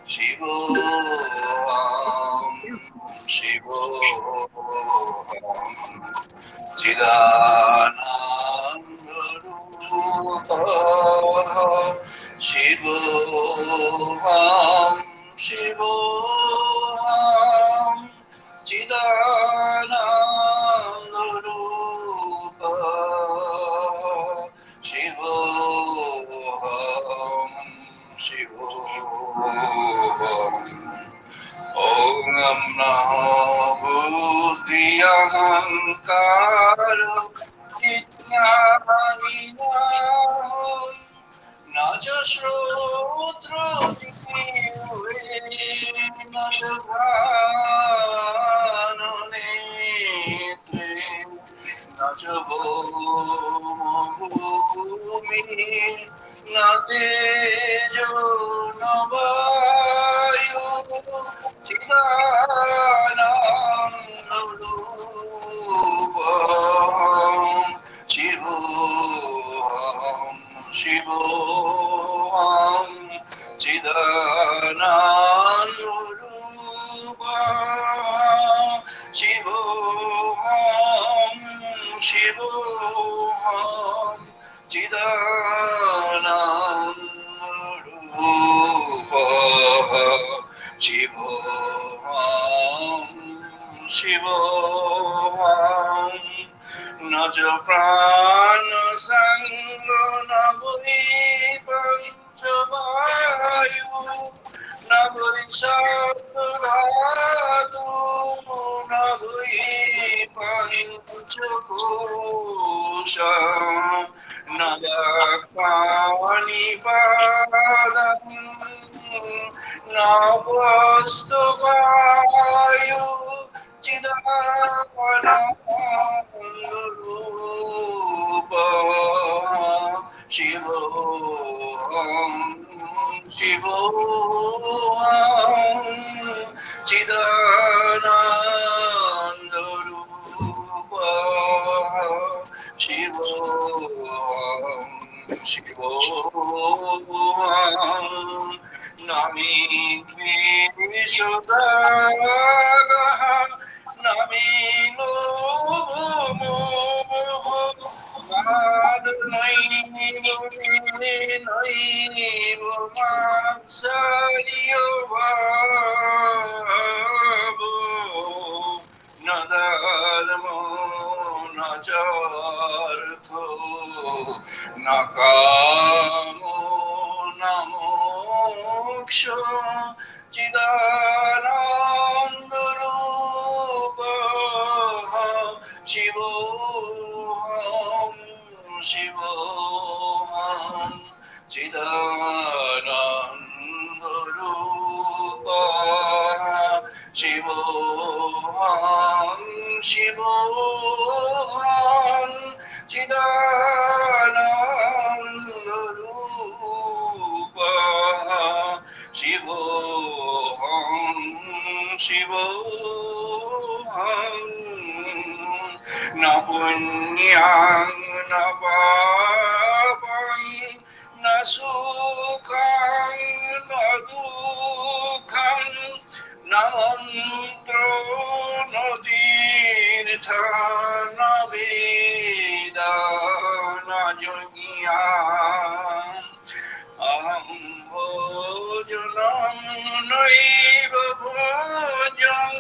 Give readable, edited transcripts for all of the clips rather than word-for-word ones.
Shivoham, Shivoham, Chidanandarupa, Shivoham, Shivoham, Chidanandarupa, Shivoham, Shivoham. Om Namo Buddhyahankaro Nityanidam Naja Shrotra Nive Naja Prana Netre Naja Bhoma Bhumi Natejo Navayu Chidanam Shivoham, Shivoham, Chidanandarupa, Shivoham, Shivoham, Chidanandarupa, Shivoham, Shivoham. Naja prana sanga nabhi panchavayu nabhi sabdhatu nabhi panchakosha nabhakani padam navastu Chidanandarupa Shivoham Shivoham Chidanandarupa Shivoham Shivoham Nami Vishudagaha Namino Naivo Mansario Vabo Nadarmo Najartho Nakamo Namoksha Chidanandarupa Shivoham, Shivoham, Chidanandarupa Shivoham, Shivoham, Chidanandarupa Shivoham, Shivoham, na punyang na papang na sukhang na dukhang na mantro na tirtha na veda na yogyan aham bhojanam naiva bhojang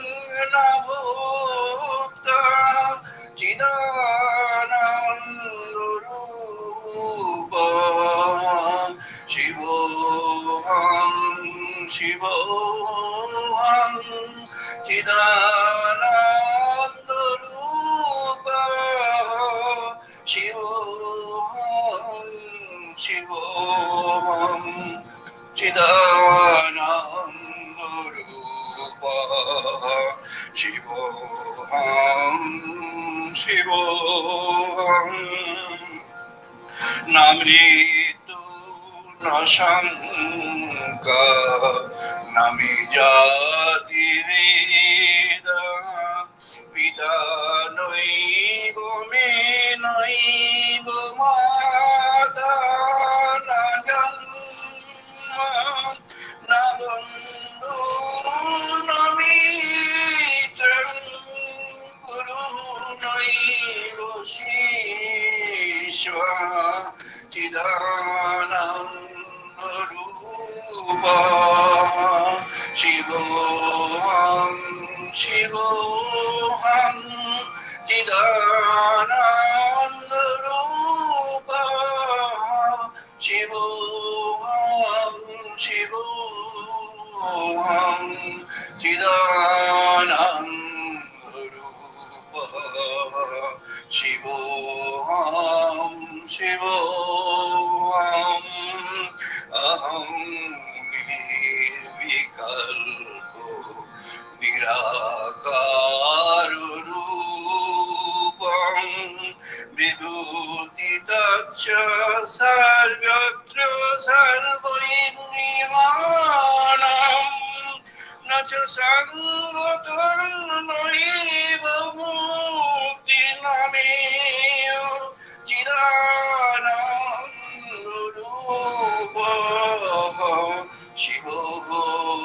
na bhukta Chidanandarupa Shivoham Shivoham Chidanandarupa Shivoham Shivoham Chidanandarupa Shivoham Shivoham Namritu Nasanka Namijati Veda Pita Noivo Me Noivo Mata Naganma Nagan Chidanandarupa Shivoham Shivoham Chidanandarupa Shivoham Shivoham Chidanandarupa Shivoham Shivoham Aham Nirvikalpo Nirakarurupam Vibhutitacha Sarvatra Sarvainnimanam Nacha Sangotam Noiva Mukti Nameyo Chidanandarupa Shivoham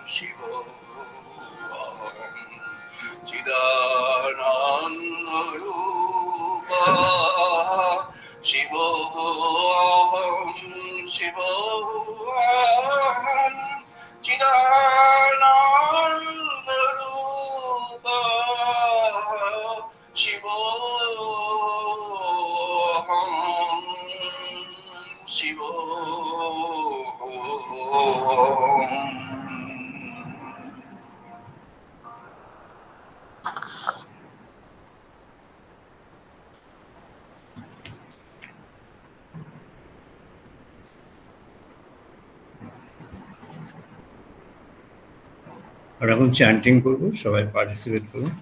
Shivoham Chidanandarupa Shivoham Shivoham Chidanandarupa Shivoham Shivoham. আর এখন chanting করবো, সবাই participate করুন।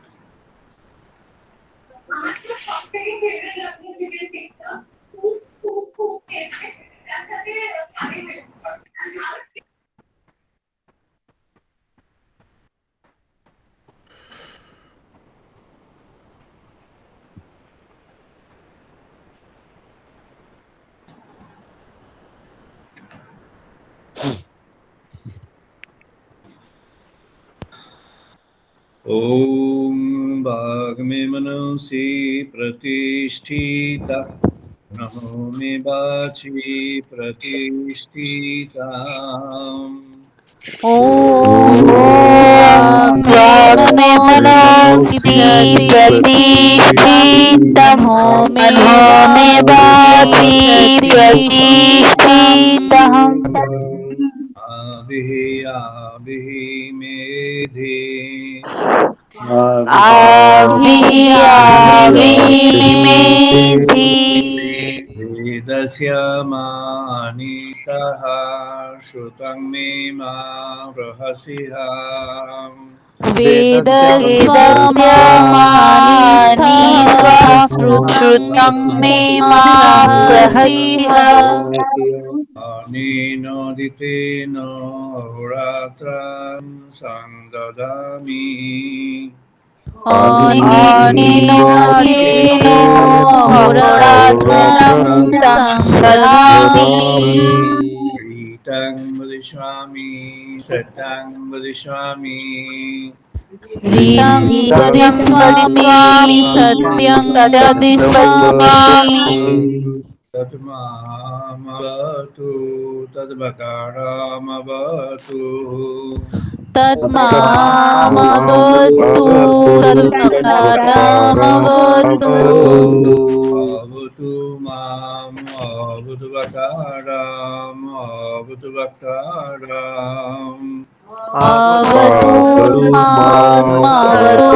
ओम वाग्मे मनसि प्रतिष्ठिता नमो मे वाचि प्रतिष्ठिता ओम वाग्मे मनसि प्रतिष्ठिता नमो मे वाचि प्रतिष्ठिता आविः मेधि मेधि वेदस्य मानिस्तः श्रुतं मे मा रहसिः वेदस्वमानिस्तः श्रुतं मे मा रहसिः अनेनोदितेन अहोरात्रं संददामि अनेनोदितेन अहोरात्रं संददामि ऋतं वदिष्यामि सत्यं वदिष्यामि ऋतं वदिष्यामि सत्यं वदिष्यामि तद्मामवतु तद्वकारामवतु तद्मामवतु तद्वकारामवतु अवतु माम् अवतु वकाराम् अवतु वकाराम् अवतु माम् अवतु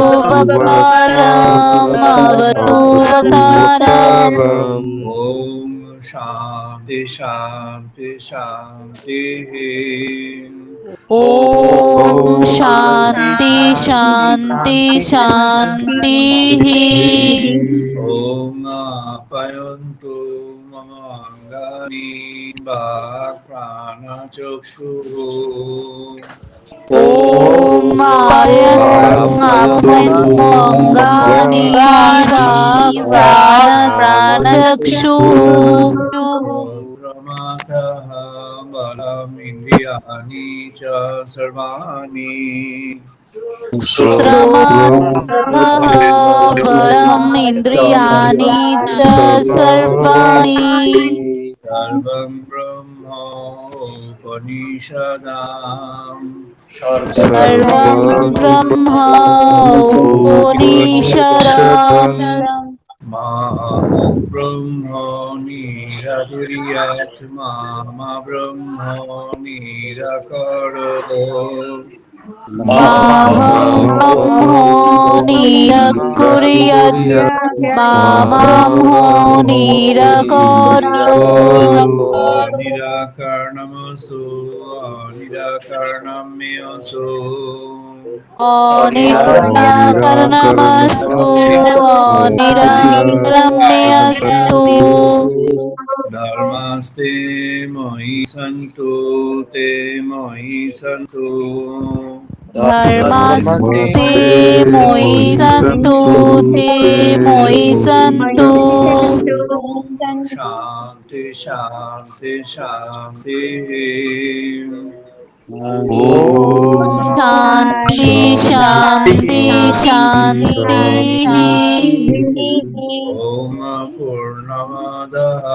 वकाराम् अवतु वकाराम् ओम शांति शांति शांतिः ओम शांति शांति शांतिः ओम आप्यायन्तु मम अङ्गानि वाक्प्राणचक्षुः ओम आप्यायन्तु अङ्गानि प्राणचक्षुः प्रमाथः बलं इन्द्रियाणि च सर्वाणि श्रोत्रमथपरम् इन्द्रियाणि च सर्वाणि सर्वं ब्रह्मोपनिषदाम् सर्वं ब्रह्मोपनिषदाम् माहं ब्रह्म निरकुर्यात्मा मा ब्रह्म निरकरोत् माहं ब्रह्मो निरकुर्यात् मामहो निरकरोत् निराकरणमसो निराकरणमयसो अनिराकरणमस्तु अनिराकरणमस्तु धर्मस्ते मयि सन्तु ते मयि सन्तु धर्मस्ते मयि सन्तु ते मयि सन्तु शान्ति शान्ति शान्तिः शान्ति शान्ति शान्तिः ॐ पूर्णमदः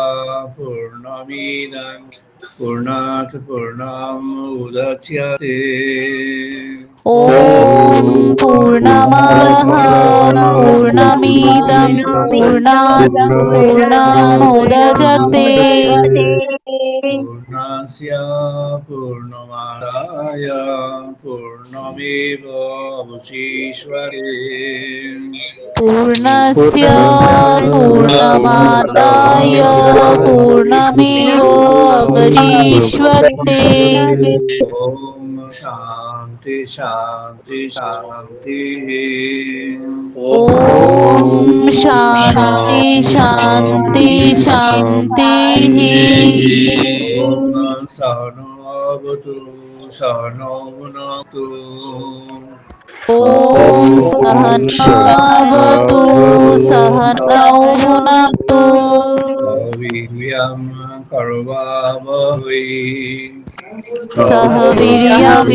पूर्णमिदं पूर्णात् पूर्णमुदच्यते ॐ पूर्णमदः पूर्णमिदं पूर्णात् पूर्णमुदच्यते पूर्णस्य पूर्णमादाय पूर्णमेवावशिष्यते पूर्णस्य पूर्णमादाय पूर्णमेवावशिष्यते ॐ शान्ति शान्ति शान्तिः ॐ शान्ति शान्ति शान्तिः ॐ सहनो भवतु सहनो भुनक्तु ॐ सहनावतु सहनौ भुनक्तु वीर्यं करवावहै सह वीर्यं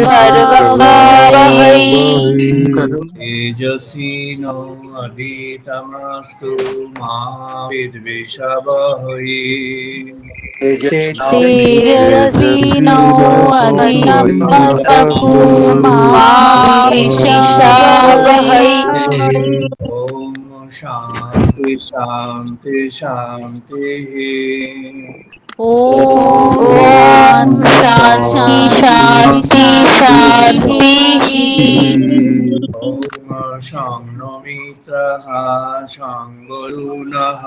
करवावहै तेजस्विनो अधीतमस्तु मा विद्विषावहै तेजस्विनो अधितमस्तु मा विद्विषावहै ॐ शान्ति शान्ति शान्तिः ॐ शान्ति शान्ति शान्तिः ॐ शं मित्रः शङ्गरुणः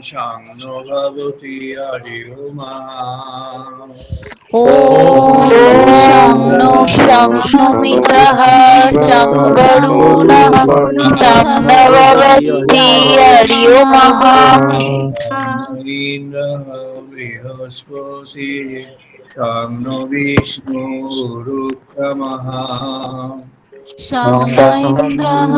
शं भवति हरिओमा ॐ शं मित्रः शं गरुडः शं भवति हरिओमः इन्द्रः बृहस्पतिः शं नो विष्णुरुक्रमः शं इन्द्रः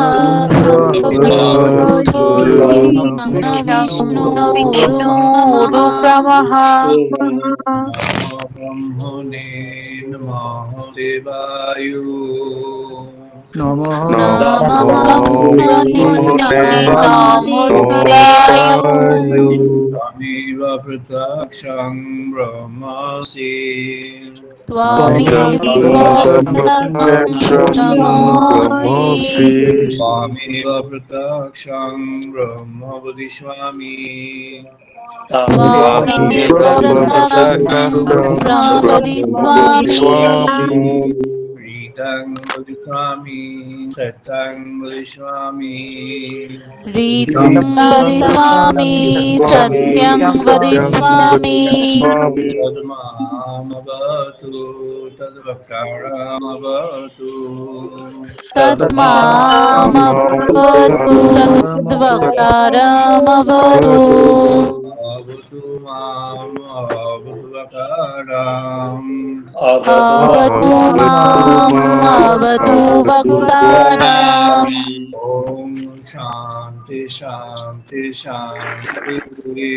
विष्णुरुक्रमः ब्रह्मणे नमः देवाय नमः त्वमेव प्रत्यक्षं ब्रह्मासि त्वमेव प्रत्यक्षं ब्रह्म वदिष्यामि रीतं वदिष्यामि सत्यं वदिष्यामि रीतं वदिष्यामि सत्यं वदिष्यामि तद्मामवतु तद्वक्तारमवतु तद्मामवतु तद्वक्तारमवतु अवतु माम् अवतु वक्तारम् अवतु माम् अवतु वक्तारम् ॐ शान्ति शांति शांति शांति।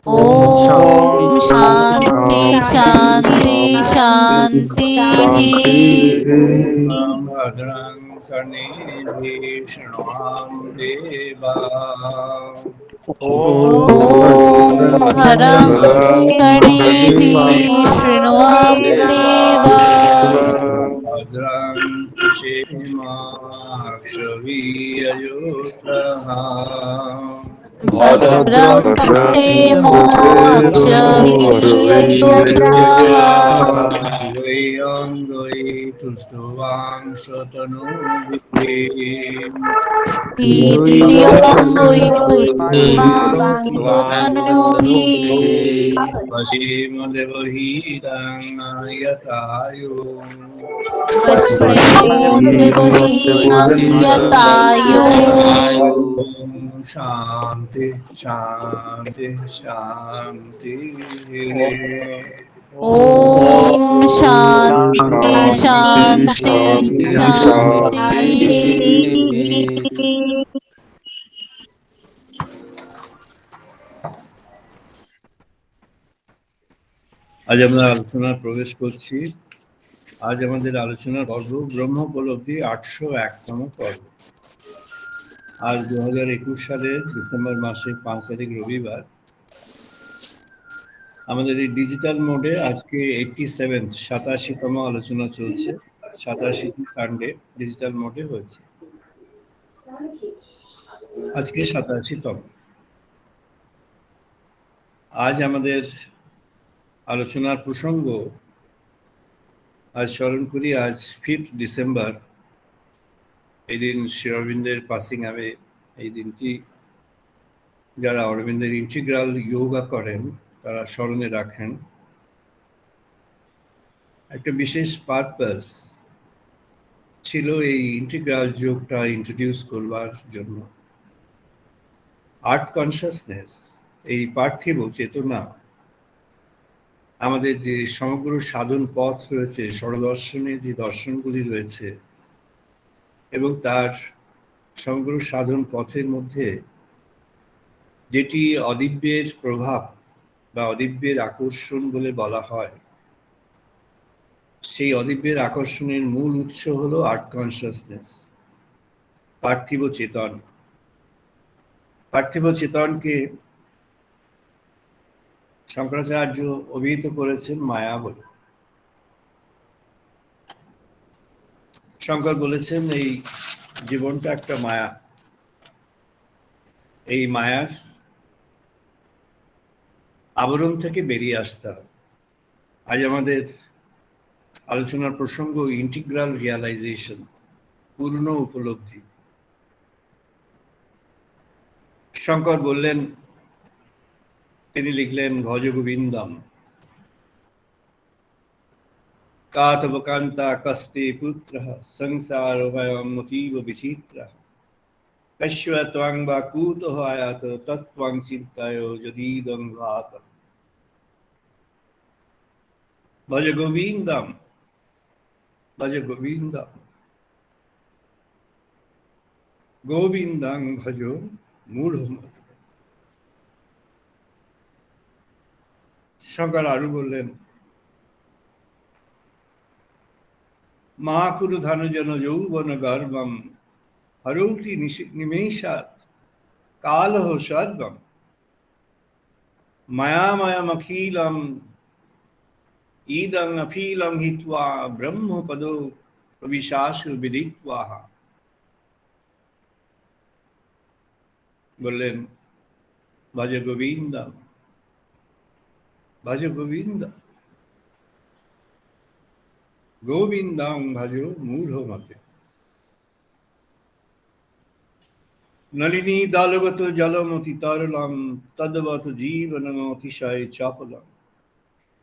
ओम शांति शांति शांति। भद्रं कर्णेभिः शृण्वाम देवा। ओम भरं कर्णेभिः शृण्वाम देवा। भद्रं पश्येमाक्षभिर्यजत्राः। भद्रं पश्येमाक्षभिर्यजत्राः। वैरङ्गै तुष्टुवांशतनूभिः। स्थिर्यङ्गुष्मांस्तनूभिः। पश्येमदेवहितं यतायो। पश्येमो देवहीनं यतायो। ॐ शान्ति शान्ति शान्ति। ओम शांति शांति शांति। আজ আমরা আলোচনায় প্রবেশ করছি। আজ আমাদের আলোচনার পর্ব ব্রহ্ম উপলব্ধি 801তম পর্ব। আজ 2021 সালের ডিসেম্বর মাসের 5 তারিখ রবিবার। আমাদের এই ডিজিটাল মোডে আজকে 87তম আলোচনা চলছে। 87টি সানডে ডিজিটাল মোডে হয়েছে। আজকে 87তম। আজ আমাদের আলোচনার প্রসঙ্গ, আজ স্মরণ করি, আজ 5 ডিসেম্বর। এই দিন শ্রী অরবিন্দের পাসিং অ্যাওয়ে। এই দিনটি যারা অরবিন্দের ইন্টিগ্রাল যোগা করেন তারা স্মরণে রাখেন। একটা বিশেষ পারপাস ছিল এই ইন্টিগ্রাল যোগটা ইন্ট্রোডিউস করবার জন্য। আর্ট কনসাসনেস, এই পার্থিব চেতনা, আমাদের যে সমগ্র সাধন পথ রয়েছে, ষড়দর্শনে যে দর্শনগুলি রয়েছে এবং তার সমগ্র সাধন পথের মধ্যে যেটি অদিব্যের প্রভাব বা অদিব্যের আকর্ষণ বলে বলা হয়, সেই অদিব্যের আকর্ষণের মূল উৎস হলো আর্ট কনসাসনেস, পার্থিব চেতন। পার্থিব চেতনকে শঙ্করাচার্য অভিহিত করেছেন মায়া বলে। শঙ্কর বলেছেন এই জীবনটা একটা মায়া। এই মায়ার আবরণ থেকে বেরিয়ে আসতে হবে। আজ আমাদের আলোচনার প্রসঙ্গ ইন্টিগ্রাল রিয়ালাইজেশন, পূর্ণ উপলব্ধি। শঙ্কর বললেন, তিনি লিখলেন, ভজ গোবিন্দম কাতব কান্তা কস্তে পুত্র সংসার ভয়ম অতীব বিচিত্র কস্য ত্বং বা কুতঃ আয়াত তত্ত্বং চিন্তায় যদিদং ঘাত। ভজ গোবিন্দম, ভজ গোবিন্দম, গোবিন্দং ভজ মূঢ়মত। শঙ্কর আরো বললেন, মা কুরু ধনজন যৌবন গর্বম হরৌতি নিমেষাৎ কালহ সর্বম মায়াময়মখিলম ইদং অখিলম হিত্বা ব্রহ্মপদো প্রবিশাসু বিদিত্বা। বললেন, ভজ গোবিন্দম, ভজ গোবিন্দম, গোবিন্দং ভজ মূঢ়মতে। নলিনী দলগত জলমতি তরলম তদ্বত জীবনম অতিশয় চপলম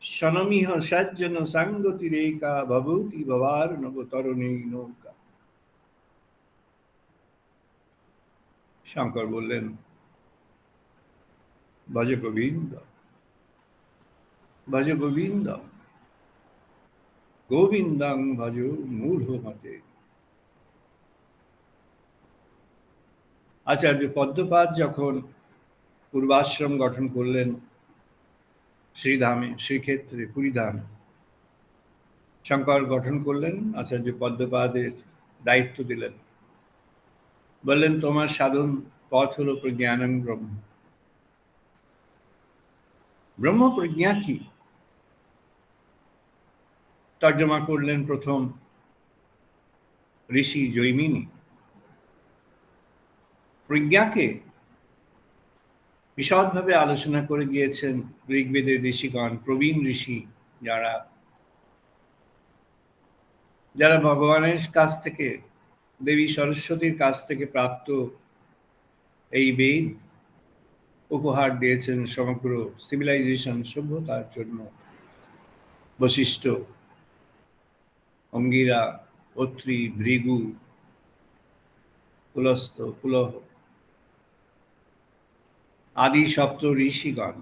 শনমিহ সজ্জন সঙ্গতিরেকা ভবতি ভবার্ণব তরুণী নৌকা। শঙ্কর বললেন, ভজ গোবিন্দ, ভজ গোবিন্দ, গোবিন্দং ভজ মূঢ়মতে। আচার্য পদ্মপাদ যখন পূর্বাশ্রম গঠন করলেন শ্রীধামে, শ্রীক্ষেত্রে, পুরীধামে, শঙ্কর গঠন করলেন, আচার্য পদ্মপাদের দায়িত্ব দিলেন, বললেন তোমার সাধন পথ হলো প্রজ্ঞানং ব্রহ্ম। ব্রহ্ম প্রজ্ঞা কি? তর্জমা করলেন প্রথম ঋষি জৈমিনী। প্রজ্ঞাকে বিশদভাবে আলোচনা করে গিয়েছেন ঋগ্বেদের ঋষিগণ, প্রবীণ ঋষি, যারা যারা ভগবানের কাছ থেকে, দেবী সরস্বতীর কাছ থেকে প্রাপ্ত এই বেদ উপহার দিয়েছেন সমগ্র সিভিলাইজেশন, সভ্যতার জন্য। বশিষ্ঠ, অঙ্গিরা, অত্রি, ভৃগু, পুলস্ত, পুলহ আদি সপ্ত ঋষিগণ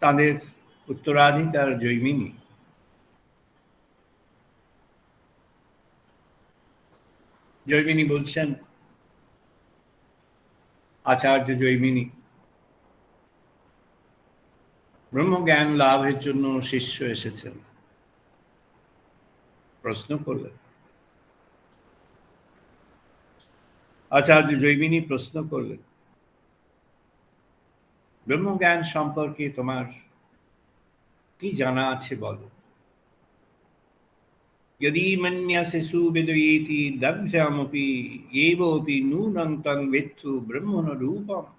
তাদের উত্তরাধিকার জৈমিনী। জৈমিনী বলছেন, আচার্য জৈমিনী ব্রহ্মজ্ঞান লাভের জন্য শিষ্য এসেছেন। প্রশ্ন করলেন, আচার্য জৈমিনী প্রশ্ন করলেন, ব্রহ্মজ্ঞান সম্পর্কে তোমার কি জানা আছে বলো। यदि मन्यसे सुविदुयेति दग्ध्यामपि एवोपि नूनं तं वेत्तु ब्रह्मण रूपम्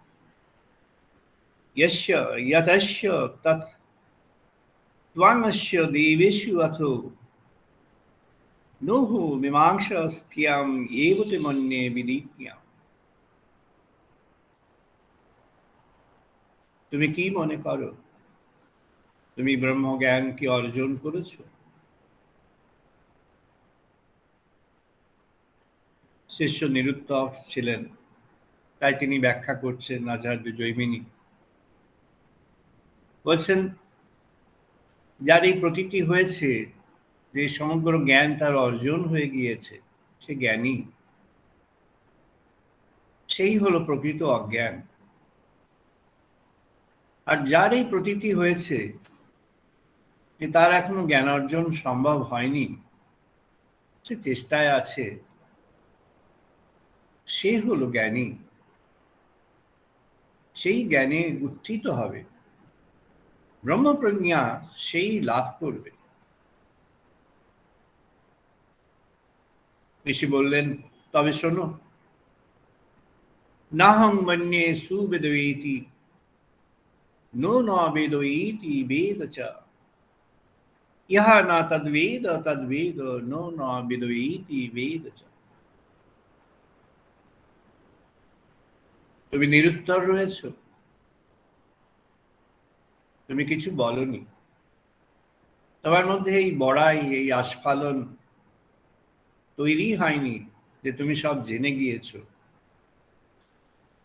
यस्य यतस्य तत् त्वांगस्य देवेषु अथो नोः मीमांसास्त्याम् एव ते मन्ये विदित्याम्। তুমি কি মনে করো, তুমি ব্রহ্মজ্ঞান কি অর্জন করেছো? শিষ্য নিরুত্তর ছিলেন, তাই তিনি ব্যাখ্যা করছেন আচার্য জৈমিনী। বলছেন, যার এই প্রতীতি হয়েছে যে সমগ্র জ্ঞান তার অর্জন হয়ে গিয়েছে, সে জ্ঞানী, সেই হলো প্রকৃত অজ্ঞান। আর যার এই প্রতীতি হয়েছে যে তার এখনো জ্ঞান অর্জন সম্ভব হয়নি, সে চেষ্টায় আছে, সে হলো জ্ঞানী। সেই জ্ঞানে উত্থিত হবে, ব্রহ্মপ্রজ্ঞা সেই লাভ করবে। ঋষি বললেন, তবে শোনো, নাহং মন্যে সুবেদয়েতি নো ন বেদয়েতি বেদ চ ইহা না তদ্বেদ তদ্বেদ নো ন বেদয়েতি বেদ চ। তুমি নিরুত্তর রয়েছ, তুমি কিছু বলনি, তোমার মধ্যে এই বড়াই, এই আস্ফালন তৈরি হয়নি যে তুমি সব জেনে গিয়েছো।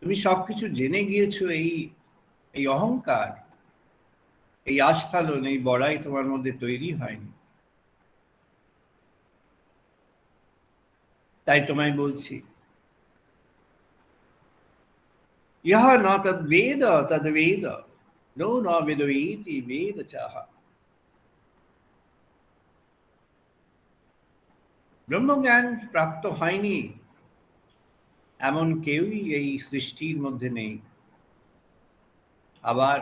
তুমি সবকিছু জেনে গিয়েছো, এই অহংকার, এই আস্ফালন, এই বড়াই তোমার মধ্যে তৈরি হয়নি। তাই তোমায় বলছি, ইহা ন তদ্বেদ তদ্বেদ নো ন বেদয়েতি বেদ চাহ। ব্রহ্মজ্ঞান প্রাপ্ত হয়নি এমন কেউই এই সৃষ্টির মধ্যে নেই। আবার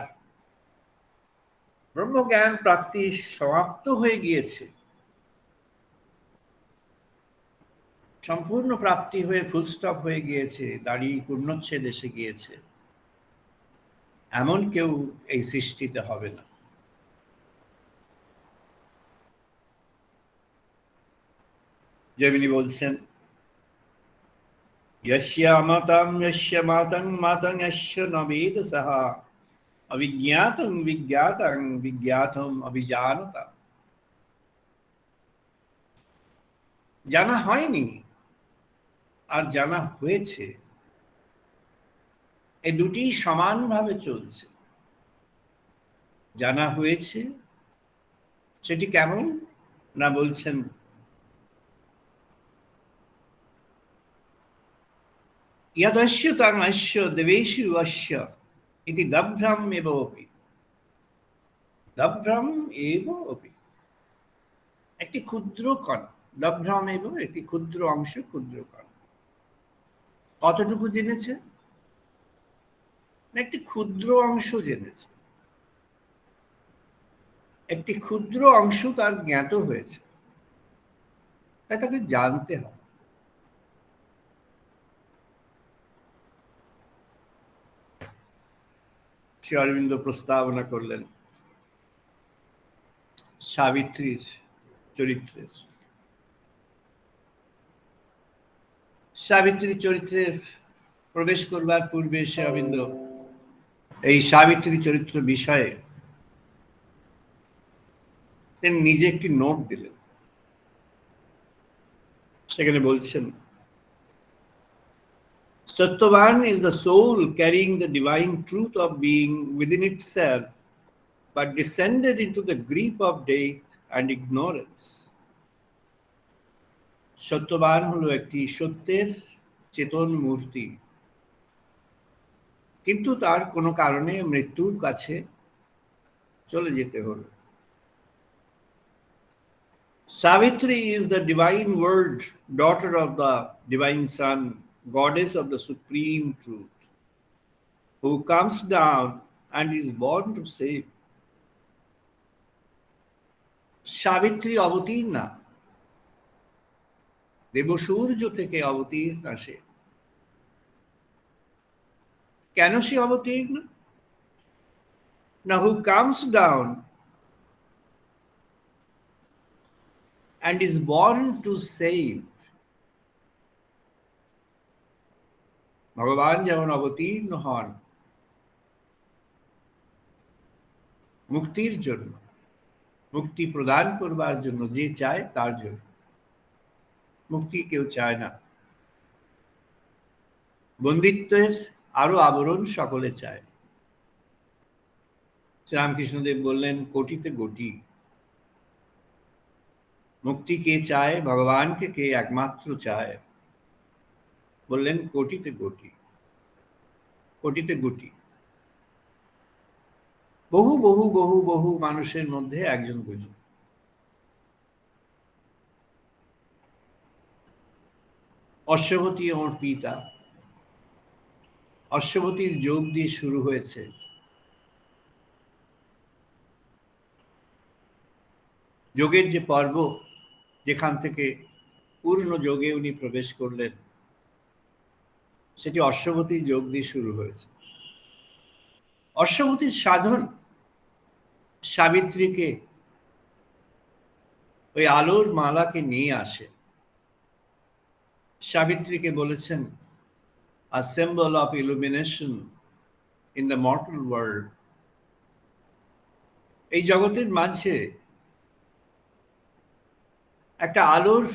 ব্রহ্মজ্ঞান প্রাপ্তি সমাপ্ত হয়ে গিয়েছে, সম্পূর্ণ প্রাপ্তি হয়ে ফুলস্টপ হয়ে গিয়েছে, দাঁড়িয়ে পূর্ণচ্ছেদ এসে গিয়েছে, এমন কেউ এই সৃষ্টিতে হবে না। জৈমিনী বলছেন, यस्य अमतं यस्य मातं मातं यस्य न वेद सः अविज्ञातं विज्ञातं विज्ञातम् अभिजानता। জানা হয়নি আর জানা হয়েছে, এই দুটি সমানভাবে চলছে। জানা হয়েছে সেটি কেমন না, বলছেন यदश्य तन्मश्य देवेषु अश्य इति दभ्रम एव अपि दभ्रम एव अपि একটি ক্ষুদ্র কণা দভ্রম এবং একটি ক্ষুদ্র অংশ ক্ষুদ্র কণা কতটুকু জেনেছে একটি ক্ষুদ্র অংশ জেনেছে একটি ক্ষুদ্র অংশ তার জ্ঞাত হয়েছে তাই তাকে জানতে হবে শ্রী অরবিন্দ প্রস্তাবনা করলেন সাবিত্রীর চরিত্রের সাবিত্রীর চরিত্রে প্রবেশ করবার পূর্বে শ্রী অরবিন্দ এই সাবিত্রী চরিত্র বিষয়ে তিনি নিজে একটি নোট দিলেন সেখানে বলছেন Sattvavan is the soul carrying the divine truth of being within itself but descended into the grip of death and ignorance. সত্যবান হলো একটি সত্যের চেতন মূর্তি কিন্তু তার কোনো কারণে মৃত্যুর কাছে চলে যেতে হলো Savitri is the divine word, daughter of the divine sun, goddess of the supreme truth, who comes down and is born to save. Savitri অবতীর্ণা দেবসূর্য থেকে অবতীর্ণা সে কেন সে অবতীর্ণ না who comes down and is born to save. ভগবান যেমন অবতীর্ণ হন মুক্তির জন্য মুক্তি প্রদান করবার জন্য যে চায় তার জন্য মুক্তি কেউ চায় না বন্দিত্বের আরো আবরণ সকলে চায় শ্রীরামকৃষ্ণদেব বললেন কোটিতে কোটি মুক্তি কে চায় ভগবানকে কে একমাত্র চায় বললেন কোটিতে কোটি কোটিতে কোটি বহু বহু বহু বহু মানুষের মধ্যে একজন দুজন অশ্বতী ওর পিতা অশ্বতীর যোগ দিয়ে শুরু হয়েছে যোগের যে পর্ব যেখান থেকে পূর্ণ যোগে উনি প্রবেশ করলেন সেটি অশ্বতী যোগ দিয়ে শুরু হয়েছে অশ্বতীর সাধন সাবিত্রীকে ওই আলোর মালাকে নিয়ে আসে সাবিত্রীকে বলেছেন a symbol of illumination in the mortal world এই জগতের মাঝে একটা আলোর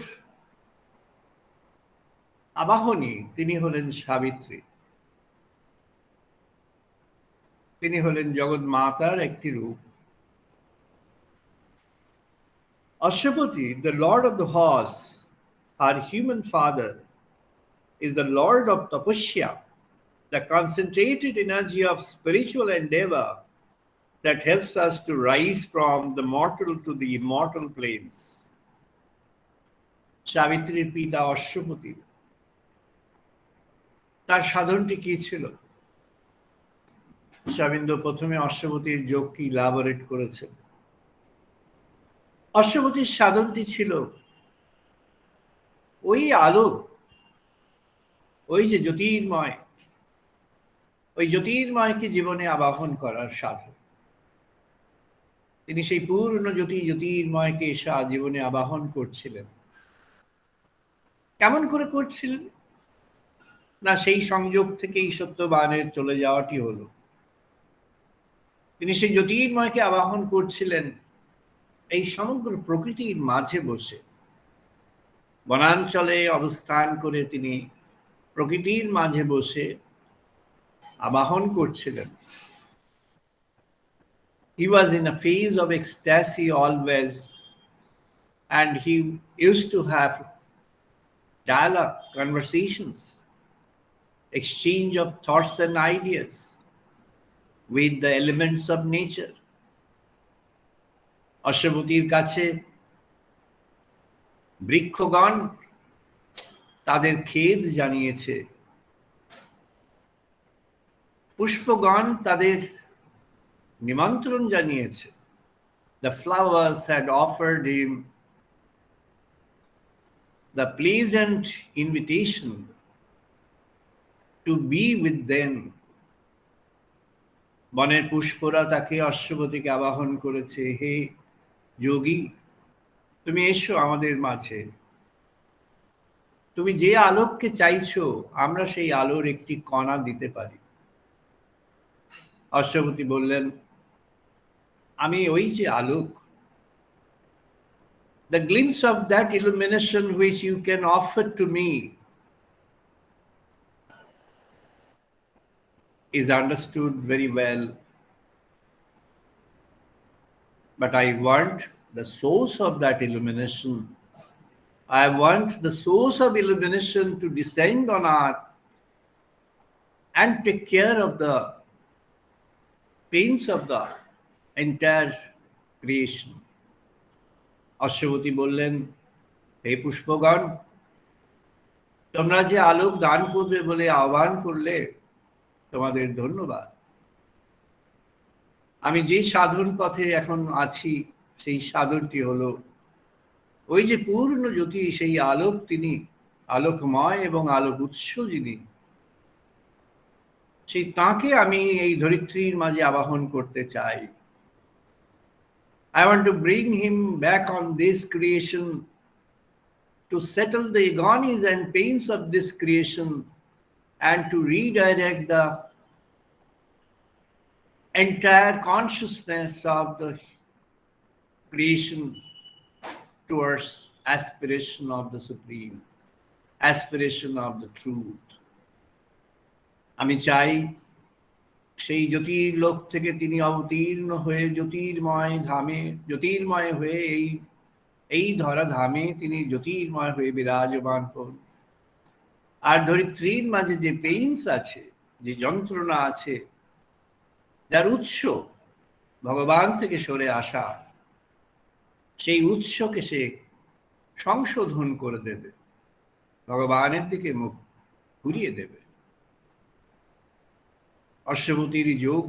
আবাহনী তিনি হলেন সাবিত্রী তিনি হলেন জগৎ মাতার একটি রূপ Ashwapati the lord of the horse our human father is the lord of tapasya the concentrated energy of spiritual endeavor that helps us to rise from the mortal to the immortal planes সাবিত্রীর পিতা অশ্বপতি তার সাধনটি কি ছিল শাবিন্দ প্রথমে অশ্বতীর যোগকে elaborate করেছেন অশ্বতীর সাধনটি ছিল ওই আলো ওই যে জ্যোতির্ময় ওই জ্যোতির্ময়কে জীবনে আবাহন করার সাধন তিনি সেই পূর্ণ জ্যোতির্ময়কে জীবনে আবাহন করছিলেন কেমন করে করছিলেন না সেই সংযোগ থেকেই সত্যবানের চলে যাওয়াটি হলো তিনি সেই জ্যোতির্ময়কে আবাহন করছিলেন এই সমগ্র প্রকৃতির মাঝে বসে বনাঞ্চলে অবস্থান করে তিনি প্রকৃতির মাঝে বসে আবাহন করছিলেন he was in a phase of ecstasy always and he used to have dialogue conversations exchange of thoughts and ideas with the elements of nature. অশ্বপতির কাছে বৃক্ষগণ তাদের খেদ জানিয়েছে, পুষ্পগণ তাদের নিমন্ত্রণ জানিয়েছে। The flowers had offered him the pleasant invitation to be with them. বনের পুষ্পরা তাকে অশ্বপতিকে আবাহন করেছে, হে যোগী, তুমি এসো আমাদের মাঝে। তুমি যে আলোককে চাইছো আমরা সেই আলোর একটি কণা দিতে পারি। অশ্বপতি বললেন, আমি ওই যে আলোক, the glimpse of that illumination which you can offer to me is understood very well, but I want the source of that illumination. I want the source of illumination to descend on earth and take care of the pains of the entire creation. Ashwapati বললেন, হে পুষ্পগণ, তোমরা যে আলোক দান করবে বলে আহ্বান করলে তোমাদের ধন্যবাদ। আমি যে সাধন পথে এখন আছি সেই সাধনটি হলো ওই যে পূর্ণ জ্যোতি, সেই আলোক, তিনি আলোকময় এবং আলোক উৎস যিনি, সেই তাঁকে আমি এই ধরিত্রীর মাঝে আবাহন করতে চাই। I want to bring him back on this creation to settle the agonies and pains of this creation and to redirect the entire consciousness of the creation towards aspiration of the supreme, aspiration of the truth. আমি চাই সেই জ্যোতির লোক থেকে তিনি অবতীর্ণ হয়ে জ্যোতির্ময় ধামে, জ্যোতির্ময় হয়ে এই ধরা ধামে তিনি জ্যোতির্ময় হয়ে বিরাজমান হন। আর ধরিত্রীর মাঝে যে পেইন্স আছে, যে যন্ত্রণা আছে, যার উৎস ভগবান থেকে সরে আসা, সেই উৎসকে সে সংশোধন করে দেবে, ভগবানের দিকে মুখ ঘুরিয়ে দেবে। অশ্বপতির যোগ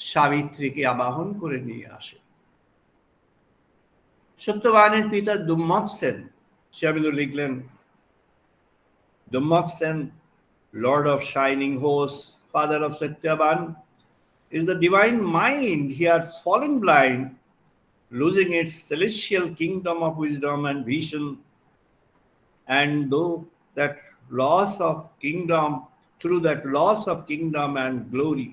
সাবিত্রীকে আবাহন করে নিয়ে আসে। সত্যবানের পিতা দুম্মত সেন, শ্যামিলু লিখলেন, দুম্মত Sen, Lord of shining hosts, father of Satyavan, is the divine mind here fallen blind, losing its celestial kingdom of wisdom and vision, and through that loss of kingdom and glory,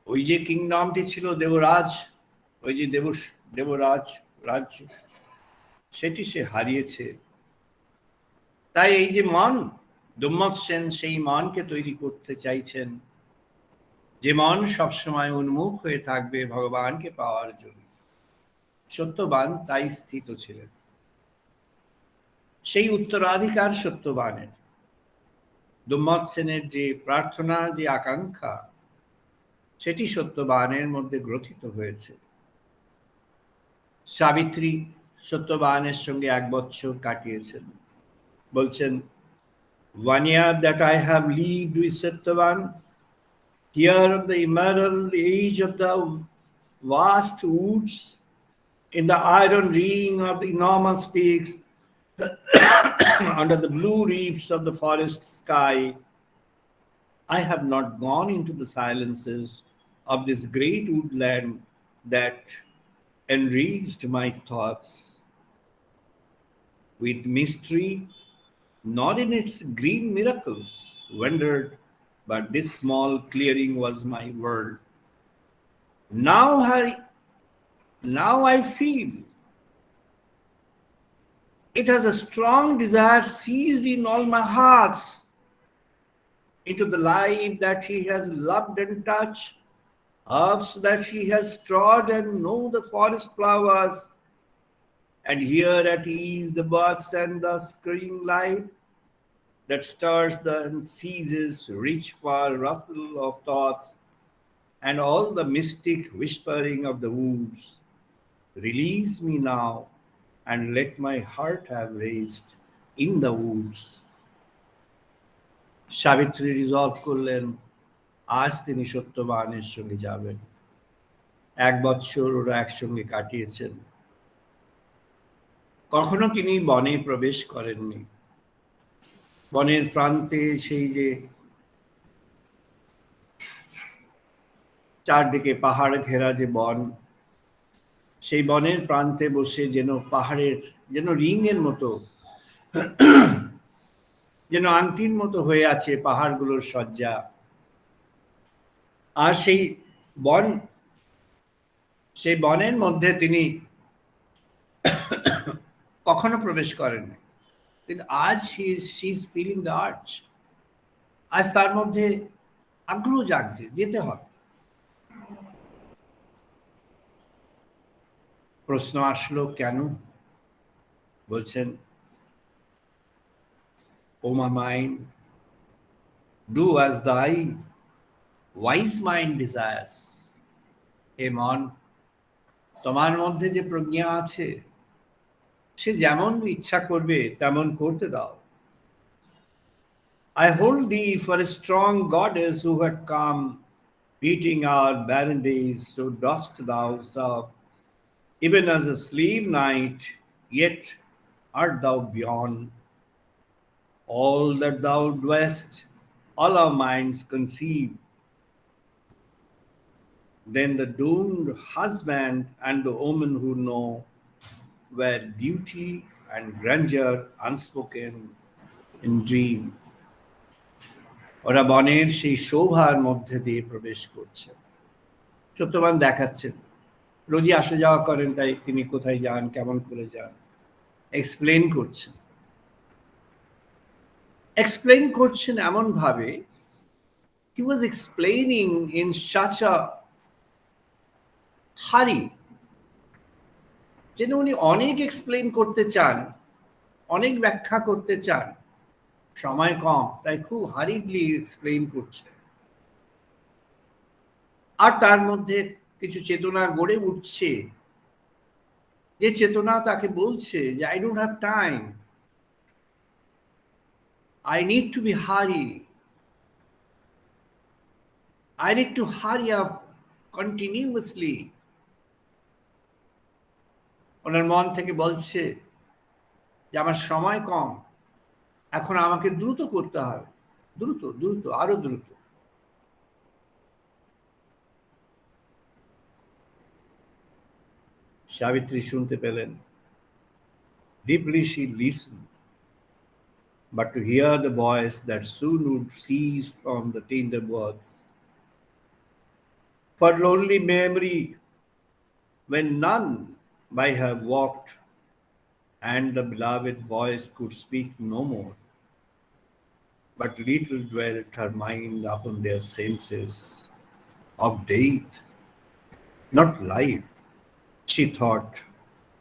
ওই যে কিংডমটি ছিল দেবরাজ, ওই যে দেবরাজ রাজ্য, সেটি সে হারিয়েছে। তাই এই যে মন, দুম্মত সেন সেই মনকে তৈরি করতে চাইছেন, যে মন সবসময় উন্মুখ হয়ে থাকবে ভগবানকে পাওয়ার জন্য। সত্যবান তাই স্থিত ছিলেন। সেই উত্তরাধিকার সত্যবানের, দুম্মত সেনের যে প্রার্থনা, যে আকাঙ্ক্ষা, সেটি সত্যবানের মধ্যে গ্রথিত হয়েছে। সাবিত্রী সত্যবানের সঙ্গে 1 বছর কাটিয়েছেন। বলছেন, 1 year that I have lived with Satyavan, here of the emerald age of the vast woods, in the iron ring of the enormous peaks, under the blue reefs of the forest sky, I have not gone into the silences of this great woodland that enriched my thoughts with mystery, not in its green miracles wandered, but this small clearing was my world. Now I feel it has a strong desire seized in all my hearts into the life that she has loved and touched, herbs that she has trod and know the forest flowers, and here at ease the birds and the scurrying life, that stirs the unceases rich far rustle of thoughts and all the mystic whispering of the woods. Release me now and let my heart have rest in the woods. Savitri resolve করলেন আজ তিনি সত্যবানের সঙ্গে যাবেন। 1 বৎসর ওরা একসঙ্গে কাটিয়েছেন। কখনো তিনি বনে প্রবেশ করেননি। বনের প্রান্তে সেই যে চারদিকে পাহাড় ঘেরা যে বন, সেই বনের প্রান্তে বসে যেন পাহাড়ের যেন রিংয়ের মতো যেন আংটির মতো হয়ে আছে পাহাড়গুলোর সজ্জা। আর সেই বনের মধ্যে তিনি কখনো প্রবেশ করেননি, কিন্তু আজ she is filling the arch. আজ তার মধ্যে আগ্রহ জাগছে, যেতে হবে। প্রশ্ন আসলো কেন? বলছেন, O my mind, do as thy wise mind desires. হে মন, তোমার মধ্যে যে প্রজ্ঞা আছে সে যেমন ইচ্ছা করবে তেমন করতে দাও। I hold thee for a strong goddess who had come, beating our barren days, so dost thou serve. Even as a slave knight, yet art thou beyond. All that thou doest, all our minds conceive. Then the doomed husband and the woman who know where beauty and grandeur unspoken in dream. ওরা বনের সেই শোভার মধ্যে দিয়ে প্রবেশ করছে। সত্যবান দেখাচ্ছেন, রোজই আসা যাওয়া করেন, তাই তিনি কোথায় যান, কেমন করে যান, এক্সপ্লেন করছেন এমন ভাবে, he was explaining in such a hurry, যেন উনি অনেক এক্সপ্লেন করতে চান, অনেক ব্যাখ্যা করতে চান, সময় কম, তাই খুব হারিডলি এক্সপ্লেন করছে। আর তার মধ্যে কিছু চেতনা গড়ে উঠছে, যে চেতনা তাকে বলছে যে I don't have time, I need to be hurry, I need to hurry up continuously. ওনার মন থেকে বলছে যে আমার সময় কম, এখন আমাকে দ্রুত করতে হবে, দ্রুত দ্রুত আরো দ্রুত। সাবিত্রী শুনতে পেলেন। Deeply she listened, but to hear the voice that soon would cease from the tender words. For lonely memory, when none by her walked, and the beloved voice could speak no more, but little dwelt her mind upon their senses of death, not life. She thought,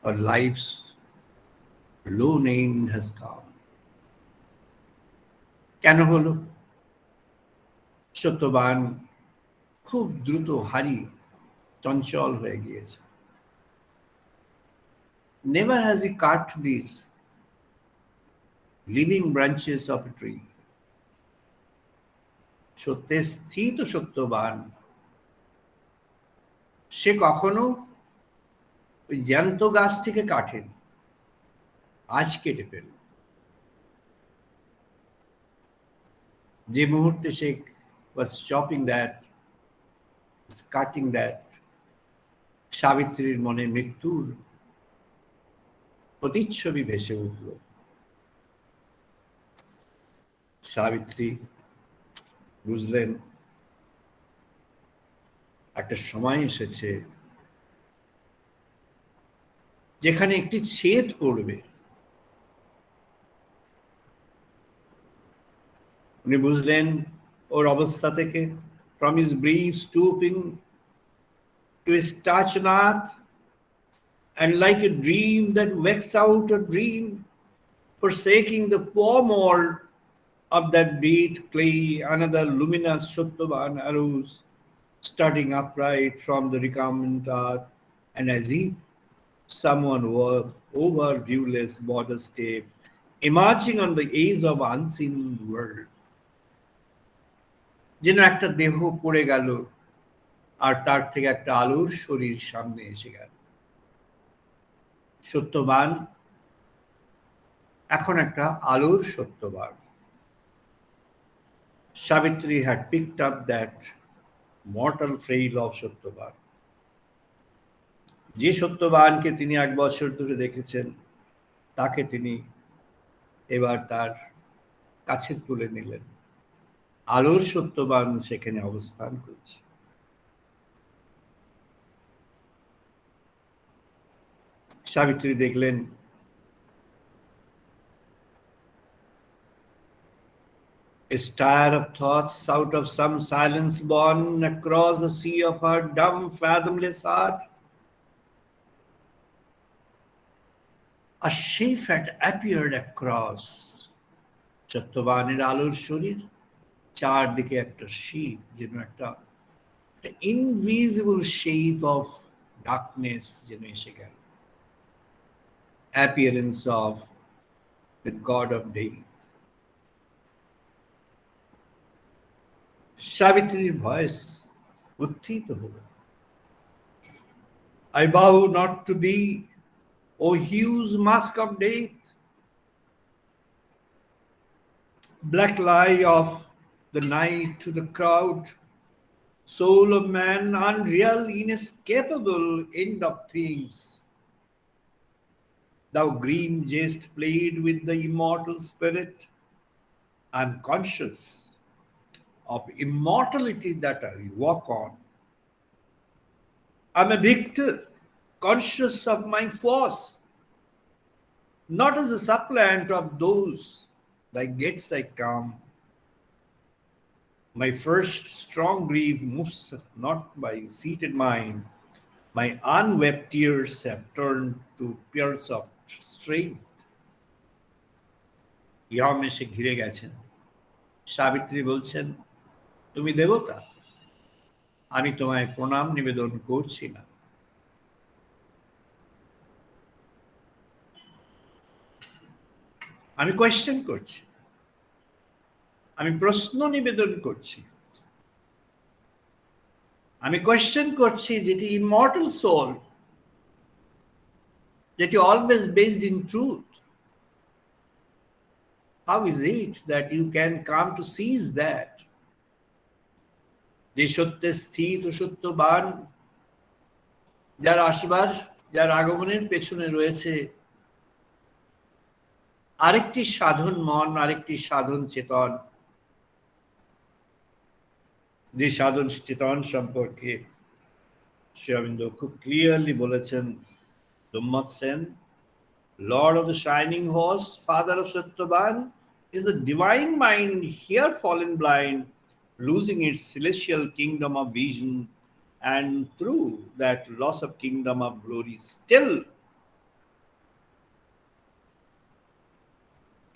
her life's lone end has come. কেন হলো? সত্যবান খুব দ্রুত হারি চঞ্চল হয়ে গিয়েছে। Never has he cut these living branches of a tree. সত্যে স্থিত সত্যবান সে কখনো ওই জ্যান্ত গাছ থেকে কাটেন, আজ কেটে ফেল। যে মুহূর্তে সে was chopping that, cutting that, সাবিত্রীর মনে মৃত্যুর প্রতিচ্ছবি ভেসে উঠল। সাবিত্রী বুঝলেন একটা সময় এসেছে যেখানে একটি ছেদ পড়বে। উনি বুঝলেন ওর অবস্থা থেকে, from his brief stooping to his touch on earth, and like a dream that wakes out a dream, forsaking the poor mold Of that beat clay, another luminous Shattovan arose, starting upright from the recumbent earth, and as if someone were over viewless border step, emerging on the edge of unseen world. যেন একটা দেহ পড়ে গেল আর তার থেকে একটা আলোর শরীর সামনে এসে গেল। সত্যবান এখন একটা আলোর সত্যবান। Savitri had picked up that mortal trail of সত্যবান। যে সত্যবানকে তিনি 1 বছর ধরে দেখেছেন তাকে তিনি এবার তার কাছে তুলে নিলেন। আলোর সত্যবান সেখানে অবস্থান করছে। সাবিত্রী দেখলেন a star of thoughts out of some silence born across the sea of her dumb, fathomless heart. A shape had appeared across সত্যবানের আলোর শরীর, চারদিকে একটা শিপ, যেন একটা ইনভিজিবল শেপ অফ ডার্কনেস যেন এসে গেল। Appearance of the god of day. সাবিত্রীর ভয়েস উত্থিত হল, I bow not to thee, O huge mask of death, black lie of the night to the crowd, soul of man, unreal, inescapable end of things. Thou green jest played with the immortal spirit. I'm conscious of immortality that I walk on. I'm a victor, conscious of my force, not as a supplant of those thy gates I come. My first strong grief moves not by seated mind. My unwept tears have turned to tears of strength. ইয়ম এসে ঘিরে গেছেন। সাবিত্রী বলছেন, তুমি দেবতা, আমি তোমায় প্রণাম নিবেদন করছি না। আমি কোয়েশ্চেন করছি, আমি প্রশ্ন নিবেদন করছি, আমি কোয়েশ্চেন করছি যেটি ইমর্টাল সোল, যেটি always based in truth. How is it that you can come to seize that? যে সত্যে স্থিত ও সত্যবান, যার আসবার, যার আগমনের পেছনে রয়েছে আরেকটি সাধন মন, আরেকটি সাধন চেতন, যে সাধন চেতন সম্পর্কে শ্রী অরবিন্দ খুব ক্লিয়ারলি বলেছেন, Dummot Sen, Lord of the Shining Horse, Father of Satyavan, is the divine mind here fallen blind, losing its celestial kingdom of vision, and through that loss of kingdom of glory still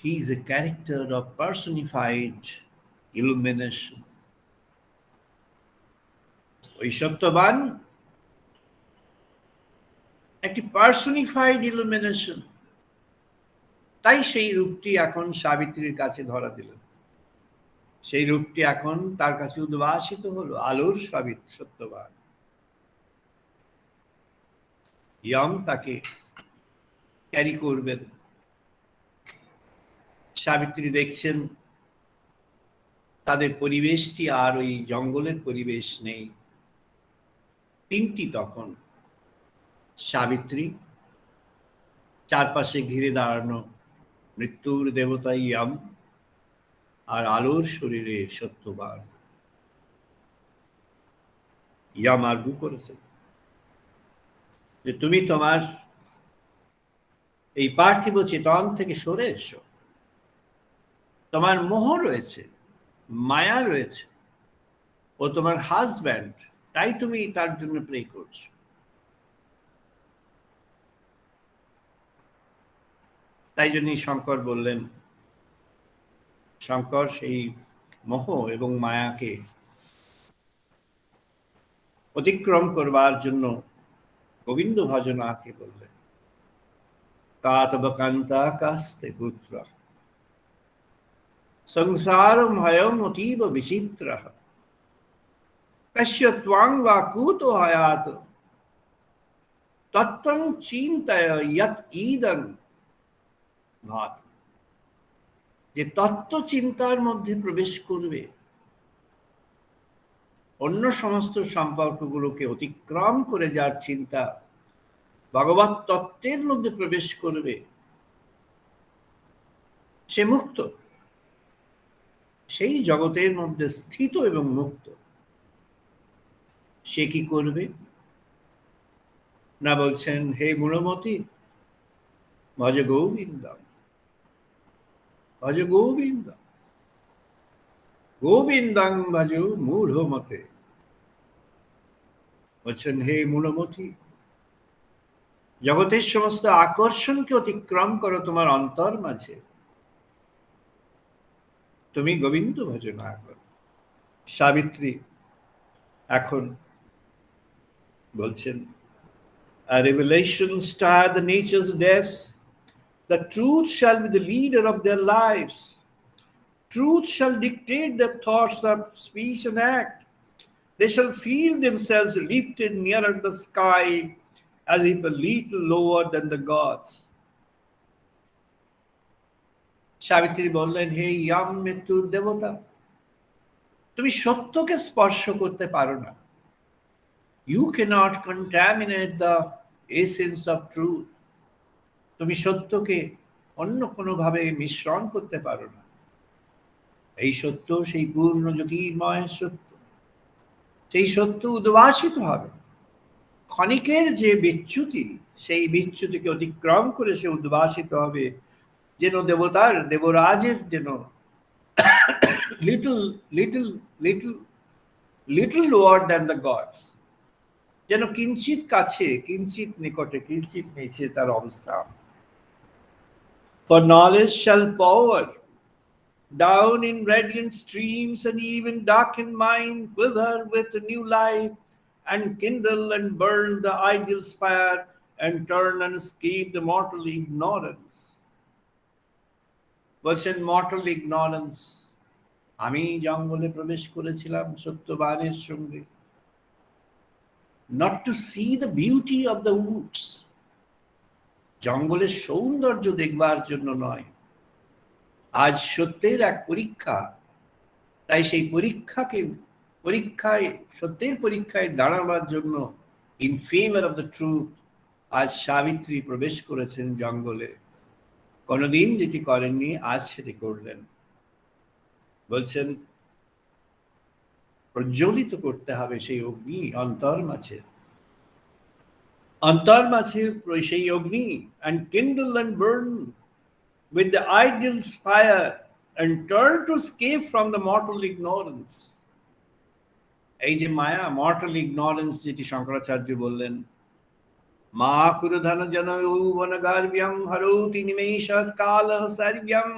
he is a character of personified illumination. ওই সত্যবান একটি personified illumination, তাই সেই রূপটি এখন সাবিত্রীর কাছে ধরা দিলেন। সেই রূপটি এখন তার কাছে উদ্ভাসিত হলো, আলোর সত্যবান। ইয়ম তাকে ক্যারি করবেন। সাবিত্রী দেখছেন তাদের পরিবেশটি আর ওই জঙ্গলের পরিবেশ নেই। তিনটি তখন, সাবিত্রী, চারপাশে ঘিরে দাঁড়ানো মৃত্যুর দেবতা ইয়ম, আর আলোর শরীরে সত্যবান। ইয়ম আর্গু করেছে যে তুমি তোমার এই পার্থিব চেতন থেকে সরে এসো, তোমার মোহ রয়েছে, মায়া রয়েছে, ও তোমার হাজব্যান্ড, তাই তুমি তার জন্য প্রে করছো। তাই জন্যই শঙ্কর বললেন, শঙ্কর সেই মোহ এবং মায়াকে অতিক্রম করবার জন্য গোবিন্দ ভজনাকে বললেন, কাতব কান্তা কাস্তে পুত্র সংসারম হয়ম অতীব বিচিত্র কস্য ত্বাং বা কুতো হয়াত তত্ত্বং চিন্তয় ইয়ৎ ঈদং ভাত। যে তত্ত্ব চিন্তার মধ্যে প্রবেশ করবে, অন্য সমস্ত সম্পর্কগুলোকে অতিক্রম করে যার চিন্তা ভগবত তত্ত্বের মধ্যে প্রবেশ করবে, সে মুক্ত, সেই জগতের মধ্যে স্থিত এবং মুক্ত। সে কি করবে না, বলছেন হে মূঢ়মতি, ভজ গোবিন্দম, ভজ গোবিন্দম, গোবিন্দং ভজ মূঢ়মতে। বলছেন হে মূঢ়মতি, জগতের সমস্ত আকর্ষণকে অতিক্রম করো তোমার অন্তর মাঝে, তুমি গোবিন্দ ভজনা করো। সাবিত্রী এখন বলছেন, a revelation star the nature's depths, the truth shall be the leader of their lives, truth shall dictate their thoughts, their speech and act. They shall feel themselves lifted nearer the sky as if a little lower than the gods. Savitri বললেন, হে yam মৃত্যুর দেবতা, তুমি সত্যকে স্পর্শ করতে পারো না। You cannot contaminate the essence of truth. তুমি সত্যকে অন্য কোনোভাবে মিশ্রণ করতে পারো না। এই সত্য সেই পূর্ণ জ্যোতির্ময় সত্য, সেই সত্য উদ্ভাসিত হবে। ক্ষণিকের যে বিচ্যুতি, সেই বিচ্যুতিকে অতিক্রম করে সে উদ্ভাসিত হবে, যেন দেবতার দেবরাজের যেন little little little little lower than the gods, যেন কিঞ্চিত কাছে, কিঞ্চিত নিকটে, কিঞ্চিত নিচে তার অবস্থা। For knowledge shall pour down in radiant streams, and even darkened mind quiver with new life, and kindle and burn the ideal's fire, and turn and escape the mortal ignorance. বলছেন mortal ignorance, আমি জঙ্গলে প্রবেশ করেছিলাম সত্যবানের সঙ্গে, not to see the beauty of the woods, জঙ্গলের সৌন্দর্য দেখবার জন্য নয়। আজ সত্যের এক পরীক্ষা, তাই সেই পরীক্ষায় সত্যের পরীক্ষায় দাঁড়াবার জন্য in favour of the truth আজ সাবিত্রী প্রবেশ করেছেন জঙ্গলে। কোনোদিন যেটি করেননি, আজ সেটি করলেন। বলছেন প্রজ্বলিত করতে হবে সেই অগ্নি অন্তর মাঝে, অন্তর মাঝে সেই অগ্নি, and kindle and burn with the ideal's fire, and turn to escape from the mortal ignorance. এই যে মায়া, mortal ignorance, যেটি শঙ্করাচার্য বললেন, মা কুরুধন জন যৌবন গার্ভ্যম হরোতি নিমেষাৎ কালঃ সর্ব্যম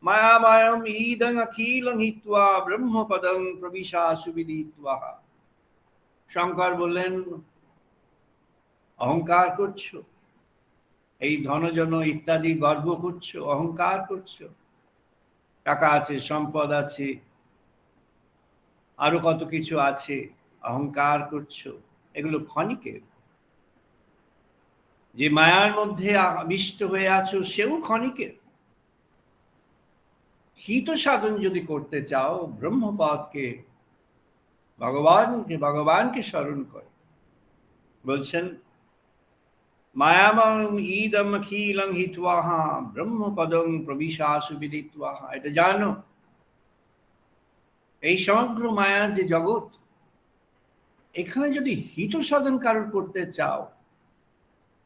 মায়াময়ম ঈদং অখিলং হিত্বা ব্রহ্মপদং প্রবিশাসু বিদিত্বা। শঙ্কর বললেন, অহংকার করছো, এই ধনজন ইত্যাদি গর্ব করছো, অহংকার করছো, টাকা আছে, সম্পদ আছে, আরো কত কিছু আছে, অহংকার করছো, এগুলো ক্ষণিকের। যে মায়ার মধ্যে আবিষ্ট হয়ে আছো সেও ক্ষণিকের। হিত সাধন যদি করতে চাও, ব্রহ্মপদকে, ভগবানকে স্মরণ করো। বলছেন মায়ামং ঈদম অখিলং হিত্বাহ ব্রহ্মপদং প্রবিশাসু বিদিত্বাহ। এটা জানো, এই সমগ্র মায়ার যে জগৎ, এখানে যদি হিত সাধন কারোর করতে চাও,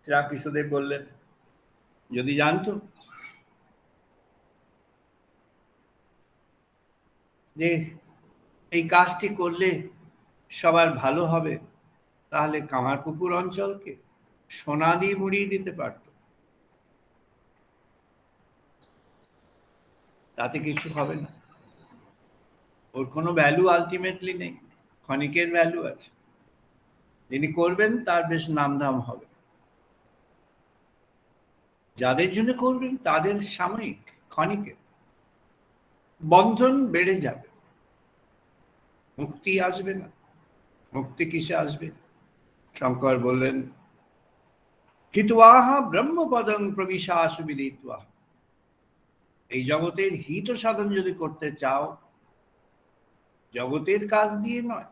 শ্রীকৃষ্ণদেব বললেন যদি জানতো যে এই কাজটি করলে সবার ভালো হবে, তাহলে কামারপুকুর অঞ্চলকে সোনা দিয়ে মুড়িয়ে দিতে পারত। তাতে কিছু হবে না, ওর কোনো ভ্যালু আলটিমেটলি নেই। ক্ষণিকের ভ্যালু আছে, যিনি করবেন তার বেশ নামধাম হবে, যাদের জন্য করবেন তাদের সাময়িক ক্ষণিকের বন্ধন বেড়ে যাবে, মুক্তি আসবে না। মুক্তি কিসে আসবে? শঙ্কর বললেন, হিতওয়াহা ব্রহ্মপদং প্রবিশাসু বিদিত্বা। এই জগতের হিত সাধন যদি করতে চাও, জগতের কাজ দিয়ে নয়।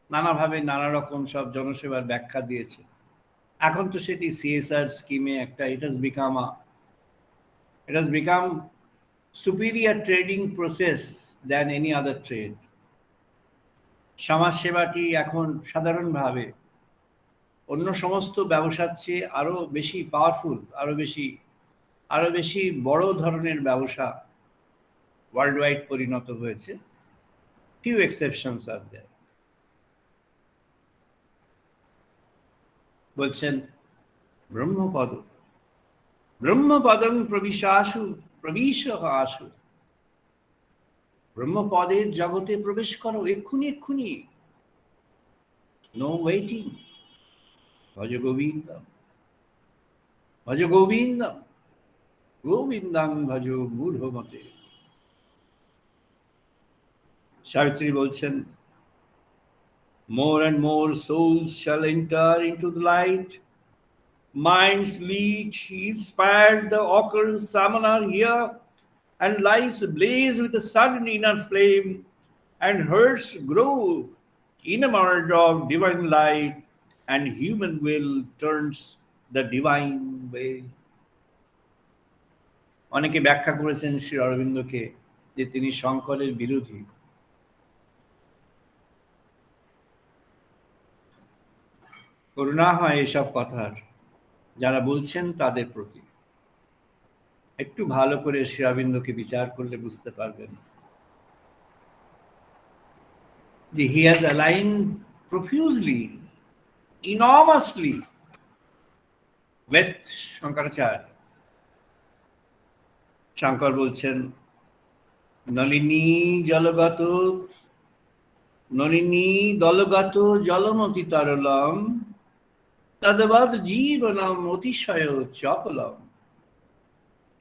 নানাভাবে নানা রকম সব জনসেবার ব্যাখ্যা দিয়েছে। এখন তো সেটি সিএসআর স্কিমে একটা it has become superior trading process than any other trade. সমাজ সেবাটি এখন সাধারণভাবে অন্য সমস্ত ব্যবসার চেয়ে আরো বেশি পাওয়ারফুল, আরো বেশি বড় ধরনের ব্যবসা ওয়ার্ল্ড ওয়াইড পরিণত হয়েছে। few exceptions are there. বলছেন ব্রহ্মপদং প্রবিশ আসু। ব্রহ্মপদের জগতে প্রবেশ করো এক্ষুনি, নো ওয়েটিং। ভজ গোবিন্দম গোবিন্দং ভজ মূঢ়মতে। সাবিত্রী বলছেন, more and more souls shall enter into the light. Minds leech, inspired the occult summoner here, and lives blaze with a sudden inner flame, and hearts grow enamored of divine light, and human will turns the divine way. অনেকে ব্যাখ্যা করেছেন শ্রী অরবিন্দকে যে তিনি শঙ্করের বিরোধী। করুণা হয় এসব কথার যারা বলছেন তাদের প্রতি। একটু ভালো করে শ্রী অরবিন্দকে বিচার করলে বুঝতে পারবেন যে he has aligned profusely, enormously with Shankaracharya. Shankar বলছেন, নলিনী দলগত জলমতি তরলম তদবদ জীবনম অতিশয় চপলম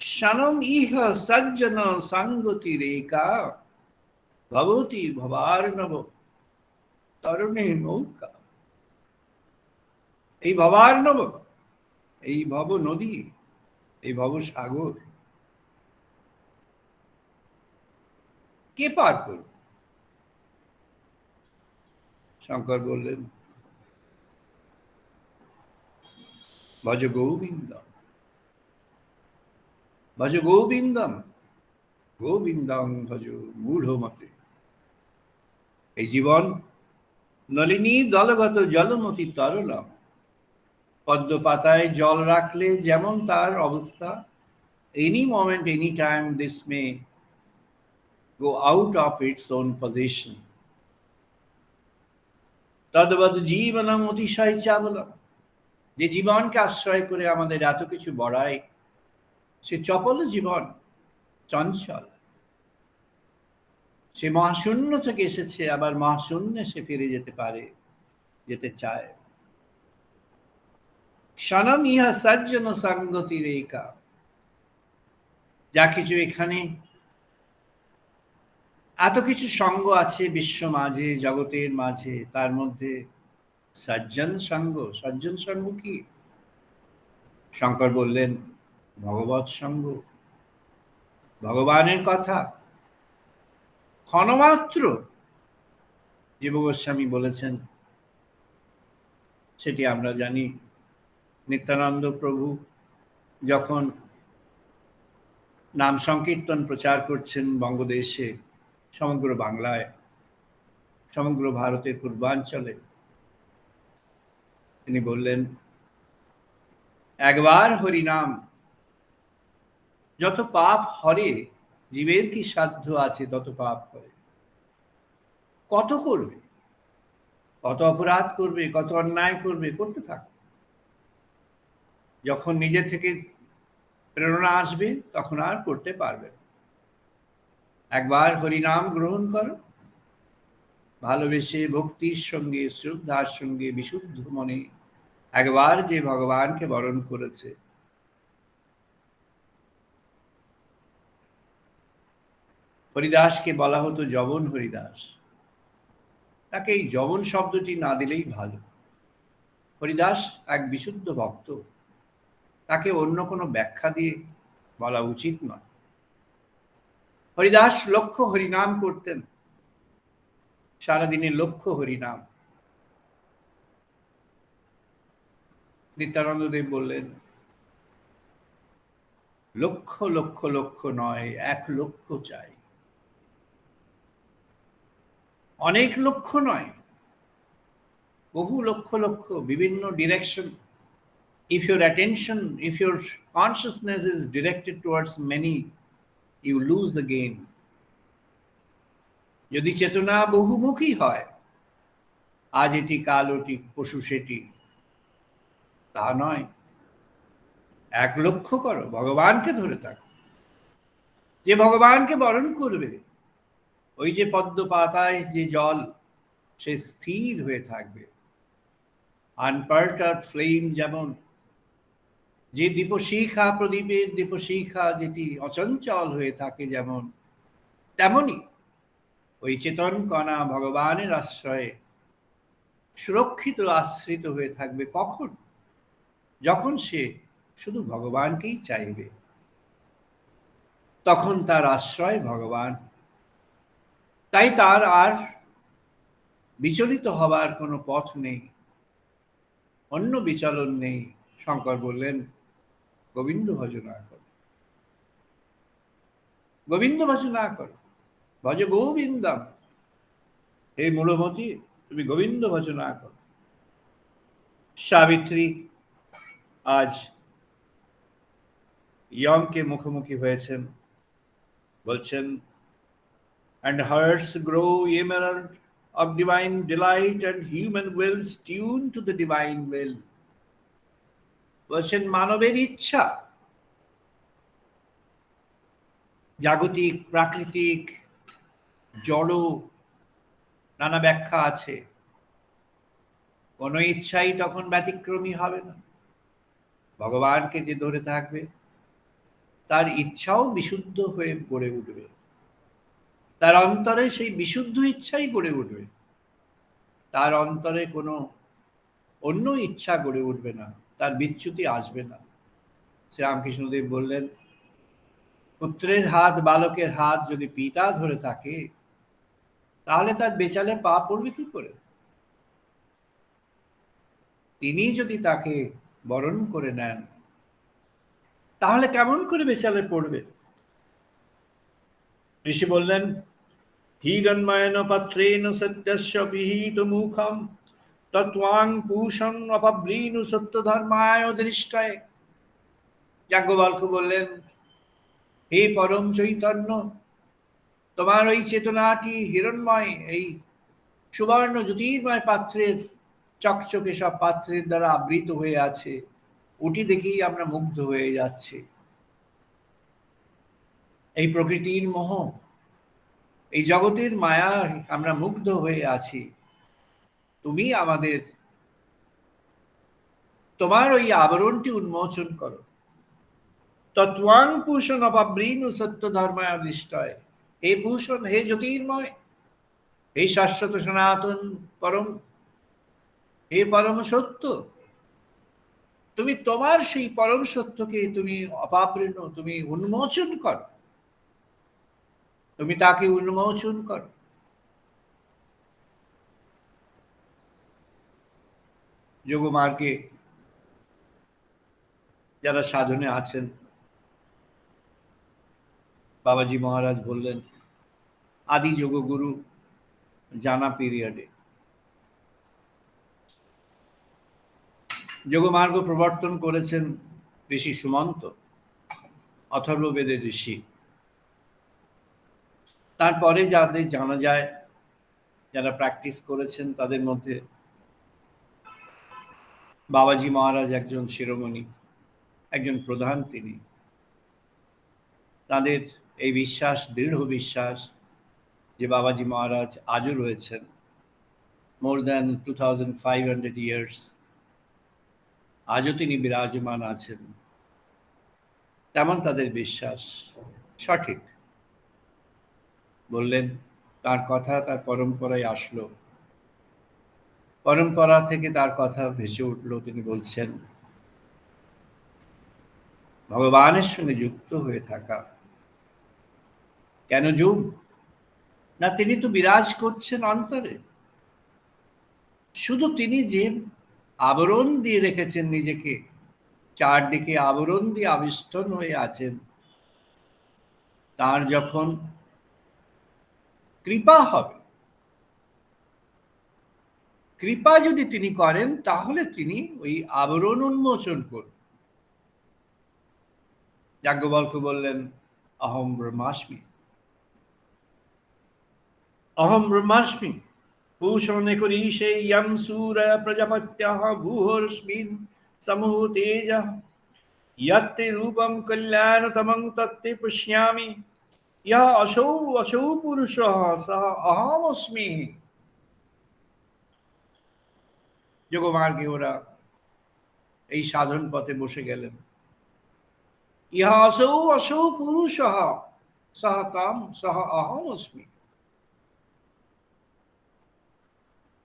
শানম ইহ সজ্জন সঙ্গতি রেখা ভবতি ভবার্ণব তরুণী নৌকা। এই ভবার্ণব, এই ভব নদী, এই ভব সাগর কে পার করবে? শঙ্কর বললেন, ভজ গোবিন্দম ভজ মূঢ়মতে। এই জীবন নলিনী দলগত জলমতি তরলম। পদ্ম পাতায় জল রাখলে যেমন তার অবস্থা, any moment any time this may go out of its own possession. তদ্বদ জীবনম অতিশয় চাবলম। যে জীবনকে আশ্রয় করে আমাদের এত কিছু বড়ায়, সে চপল জীবন, চঞ্চল। সে মহাশূন্য থেকে এসেছে, আবার মহাশূন্যে সে ফিরে যেতে চায়। সনম ইহা সজ্জন সঙ্গতি রেখা। যা কিছু এখানে এত কিছু সঙ্গ আছে বিশ্ব মাঝে, জগতের মাঝে, তার মধ্যে সজ্জন সঙ্গ কি? শঙ্কর বললেন, ভগবৎ সঙ্গ, ভগবানের কথা ক্ষণমাত্র জীব গোস্বামী বলেছেন, সেটি আমরা জানি। নিত্যানন্দ প্রভু যখন নাম সংকীর্তন প্রচার করছেন বঙ্গদেশে, সমগ্র বাংলায়, সমগ্র ভারতের পূর্বাঞ্চলে, তিনি বললেন, একবার হরিনাম যত পাপ হরে, জীবের কি সাধ্য আছে তত পাপ করে। কত করবে, কত অপরাধ করবে, কত অন্যায় করবে, করতে থাক। যখন নিজে থেকে প্রেরণা আসবে, তখন আর করতে পারবে না। একবার হরিনাম গ্রহণ করো, ভালোবেসে ভক্তির সঙ্গে শ্রদ্ধার সঙ্গে বিশুদ্ধ মনে একবার যে ভগবানকে বরণ করেছে, হরিদাসকে বলা হতো যবন হরিদাস, তাকে এই যবন শব্দটি না দিলেই ভালো। হরিদাস এক বিশুদ্ধ ভক্ত, তাকে অন্য কোনো ব্যাখ্যা দিয়ে বলা উচিত নয়। হরিদাস লক্ষ হরিনাম করতেন, সারাদিনে লক্ষ হরিনাম। নিত্যানন্দ দেব বললেন, লক্ষ লক্ষ লক্ষ নয়, 1 লক্ষ চাই। অনেক লক্ষ নয়, বহু লক্ষ লক্ষ, বিভিন্ন direction. If your attention, if your consciousness is directed towards many, you lose the game. যদি চেতনা বহুমুখী হয়, আজ এটি কাল ওটি পশু সেটি, তা নয়। 1 লক্ষ করো, ভগবানকে ধরে থাকো। যে ভগবানকে বরণ করবে, ওই যে পদ্ম পাতায় যে জল, সে স্থির হয়ে থাকবে। আনপার্টার্ড ফ্লেম যেমন, যে দীপশিখা, প্রদীপের দীপশিখা যেটি অচঞ্চল হয়ে থাকে যেমন, তেমনি ওই চেতন কণা ভগবানের আশ্রয়ে সুরক্ষিত আশ্রিত হয়ে থাকবে। কখন? যখন সে শুধু ভগবানকেই চাইবে, তখন তার আশ্রয় ভগবান। তাই তার আর বিচলিত হবার কোনো পথ নেই, অন্য বিচলন নেই। শঙ্কর বললেন, গোবিন্দ ভজনা কর, গোবিন্দ ভজনা কর, ভজ গোবিন্দম। হে মূলমতি, তুমি গোবিন্দ ভজনা কর। সাবিত্রী আজ ইয়মকে মুখোমুখি হয়েছেন, বলছেন, and hearts grow emerald of divine delight and human wills tuned to the divine will. বলছেন মানবের ইচ্ছা, জাগতিক, প্রাকৃতিক, জড়, নানা ব্যাখ্যা আছে। কোনো ইচ্ছাই তখন ব্যতিক্রমী হবে না। ভগবানকে যে ধরে থাকবে, তার ইচ্ছাও বিশুদ্ধ হয়ে গড়ে উঠবে, তার অন্তরে সেই বিশুদ্ধ ইচ্ছাই গড়ে উঠবে। তার অন্তরে কোনো অন্য ইচ্ছা গড়ে উঠবে না, তার বিচ্যুতি আসবে না। শ্রীরামকৃষ্ণদেব বললেন, পুত্রের হাত, বালকের হাত যদি পিতা ধরে থাকে, তাহলে তার বেচালে পা পড়বে কি করে? তিনি যদি তাকে বরণ করে নেন, তাহলে কেমন করে বেচালে পড়বে? ঋষি বললেন, হিগন্ময়ন পাত্রেন সত্যস্য বিহিত মুখম তত্ত্বাং পুষণ অপব্রীণু সত্য ধর্মায় দৃষ্টায়। যাজ্ঞবল্ক্য বললেন, হে পরম চৈতন্য, তোমার ওই চেতনাটি হিরণ্ময়, এই সুবর্ণ জ্যোতির্ময় পাত্রের, চকচকে সব পাত্রের দ্বারা আবৃত হয়ে আছে, ওটি দেখেই আমরা মুগ্ধ হয়ে যাচ্ছি। এই প্রকৃতির মোহ, এই জগতের মায়া, আমরা মুগ্ধ হয়ে আছি। তুমি আমাদের তোমার ওই আবরণটি উন্মোচন করো। তত্ত্বাং ভূষণ অপাবৃণু সত্য ধর্মায় দৃষ্টয়। হে ভূষণ, হে জ্যোতির্ময়, হে শাশ্বত সনাতন পরম, হে পরম সত্য, তুমি তোমার সেই পরম সত্যকে তুমি অপাবৃণ, তুমি উন্মোচন কর, তুমি তাকে উন্মোচন কর। যোগমার্গে যারা সাধনে আছেন, বাবাজি মহারাজ বললেন, আদি যোগগুরু জানা পিরিয়ডে যোগমার্গ প্রবর্তন করেছেন ঋষি সুমন্ত, অথর্ববেদের ঋষি। তারপরে যাদের জানা যায়, যারা প্র্যাকটিস করেছেন, তাদের মধ্যে বাবাজি মহারাজ একজন শিরোমণি, একজন প্রধান তিনি। তাদের এই বিশ্বাস, দৃঢ় বিশ্বাস যে বাবাজি মহারাজ আজও রয়েছেন, মোর দ্যান 2500 ইয়ার্স আজও তিনি বিরাজমান আছেন, তেমন তাদের বিশ্বাস সঠিক। বললেন তার কথা তার পরম্পরায় আসলো, পরম্পরা থেকে তার কথা ভেসে উঠল। তিনি বলছেন ভগবানের সঙ্গে যুক্ত হয়ে থাকা। কেন যুগ? না, তিনি তো বিরাজ করছেন অন্তরে। শুধু তিনি যে আবরণ দিয়ে রেখেছেন নিজেকে, চারদিকে আবরণ দিয়ে আবিষ্টন হয়ে আছেন, তার যখন কৃপা হবে, কৃপা যদি তিনি করেন, তাহলে তিনি ওই আবরণ উন্মোচন করবেন। যাজ্ঞবল্ক্য বললেন অহম ব্রহ্মাস্মি, অহম ব্রহ্মাস্মি ভূষণে করি সেই ইয়ম সূর প্রজাপত্যঃ ভূহর্স্মিন সমূহ তেজ यत्ते रूपं कल्याणतमं तत्ते पश्यामि यः असौ असौ पुरुषः सः अहमस्मि। যোগমার্গে ওরা এই সাধন পথে বসে গেলেন। ইহা আসৌ আসৌ পুরুষঃ সহ তাম সহ অহমস্মি।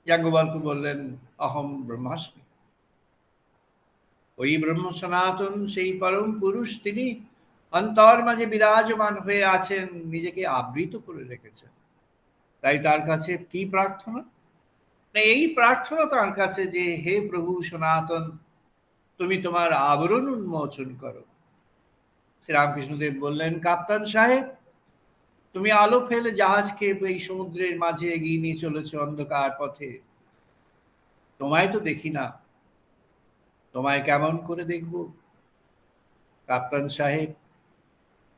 যাজ্ঞবল্ক্য বললেন অহম ব্রহ্মাস্মি। ওই ব্রহ্ম সনাতন সেই পরম পুরুষ, তিনি অন্তর মাঝে বিরাজমান হয়ে আছেন, নিজেকে আবৃত করে রেখেছেন। তাই তার কাছে কি প্রার্থনা? এই প্রার্থনা তার কাছে যে হে প্রভু সনাতন, তুমি তোমার আবরণ উন্মোচন করো। শ্রীরামকৃষ্ণদেব বললেন কাপ্তান সাহেব, তুমি আলো ফেলে জাহাজকে এই সমুদ্রের মাঝে এগিয়ে নিয়ে চলেছ অন্ধকার পথে, তোমায় তো দেখি না, তোমায় কেমন করে দেখব? কাপ্তান সাহেব,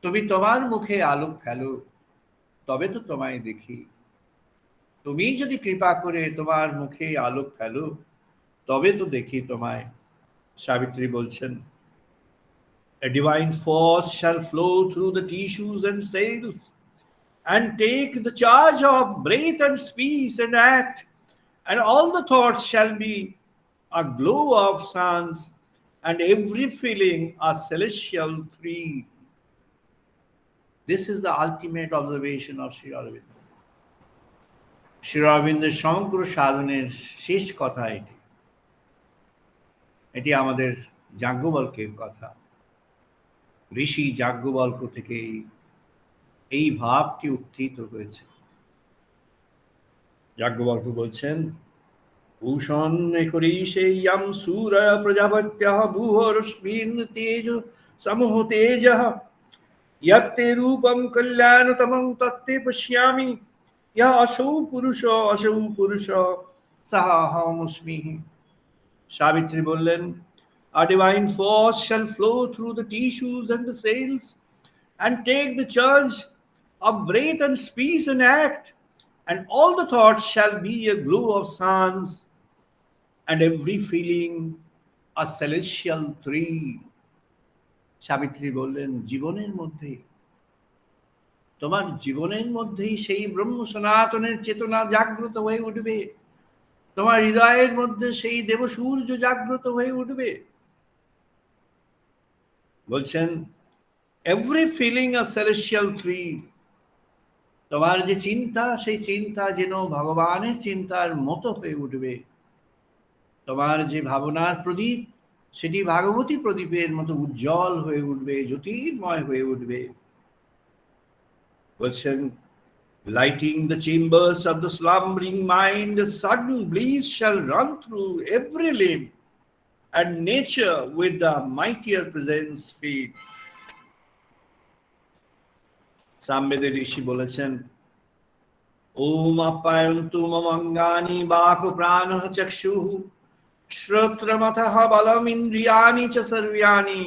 তুমি তোমার মুখে আলো ফেলো, তবে তো তোমায় দেখি। তুমি যদি কৃপা করে তোমার মুখে আলো ফেলো, তবে তো দেখি তোমায়। সাবিত্রী বলছেন a divine force shall flow through the tissues and cells and take the charge of breath and speech and act, and all the thoughts shall be a glow of suns, and every feeling a celestial tree. This is the ultimate observation of Sri Aurobindo. Sri Aurobindoর সমগ্র সাধনের শেষ কথা এটি। এটি আমাদের যাজ্ঞবল্ক্যের কথা। ঋষি যাজ্ঞবল্ক্য থেকে এই ভাবটি উত্থিত হয়েছে। যাজ্ঞবল্ক্য বলছেন ভূষণ করি সেই ইয়ম সূর প্রজাপত্যঃ ভূহর্স্মিন তেজ সমূহ তেজঃ यत्ते रूपं कल्याणतमं तत्ते पश्यामि यः असौ पुरुषः सः अहमस्मि। সাবিত্রী বললেন a divine force shall flow through the tissues and the cells and take the charge of breath and speech and act, and all the thoughts shall be a glow of suns, and every feeling a celestial tree. Savitri বললেন জীবনের মধ্যে, তোমার জীবনের মধ্যেই সেই ব্রহ্ম সনাতনের চেতনা জাগ্রত হয়ে উঠবে, তোমার হৃদয়ের মধ্যে সেই দেবসূর্য জাগ্রত হয়ে উঠবে। বলছেন every feeling a celestial tree, তোমার যে চিন্তা, সেই চিন্তা যেন ভগবানের চিন্তার মতো হয়ে উঠবে। তোমার যে ভাবনার প্রদীপ, সেটি ভাগবতী প্রদীপের মতো উজ্জ্বল হয়ে উঠবে, জ্যোতির্ময় হয়ে উঠবে। বলছেন lighting the chambers of the slumbering mind, a sudden bliss shall run through every limb, and nature with the mightier presence feed. সামবেদের ঋষি বলেছেন ওম আপ্যায়ন্তু মম অঙ্গানি বাক প্রাণঃ চক্ষুঃ শ্রোত্রমথঃ বলম ইন্দ্রিয়াণি চ সর্বাণি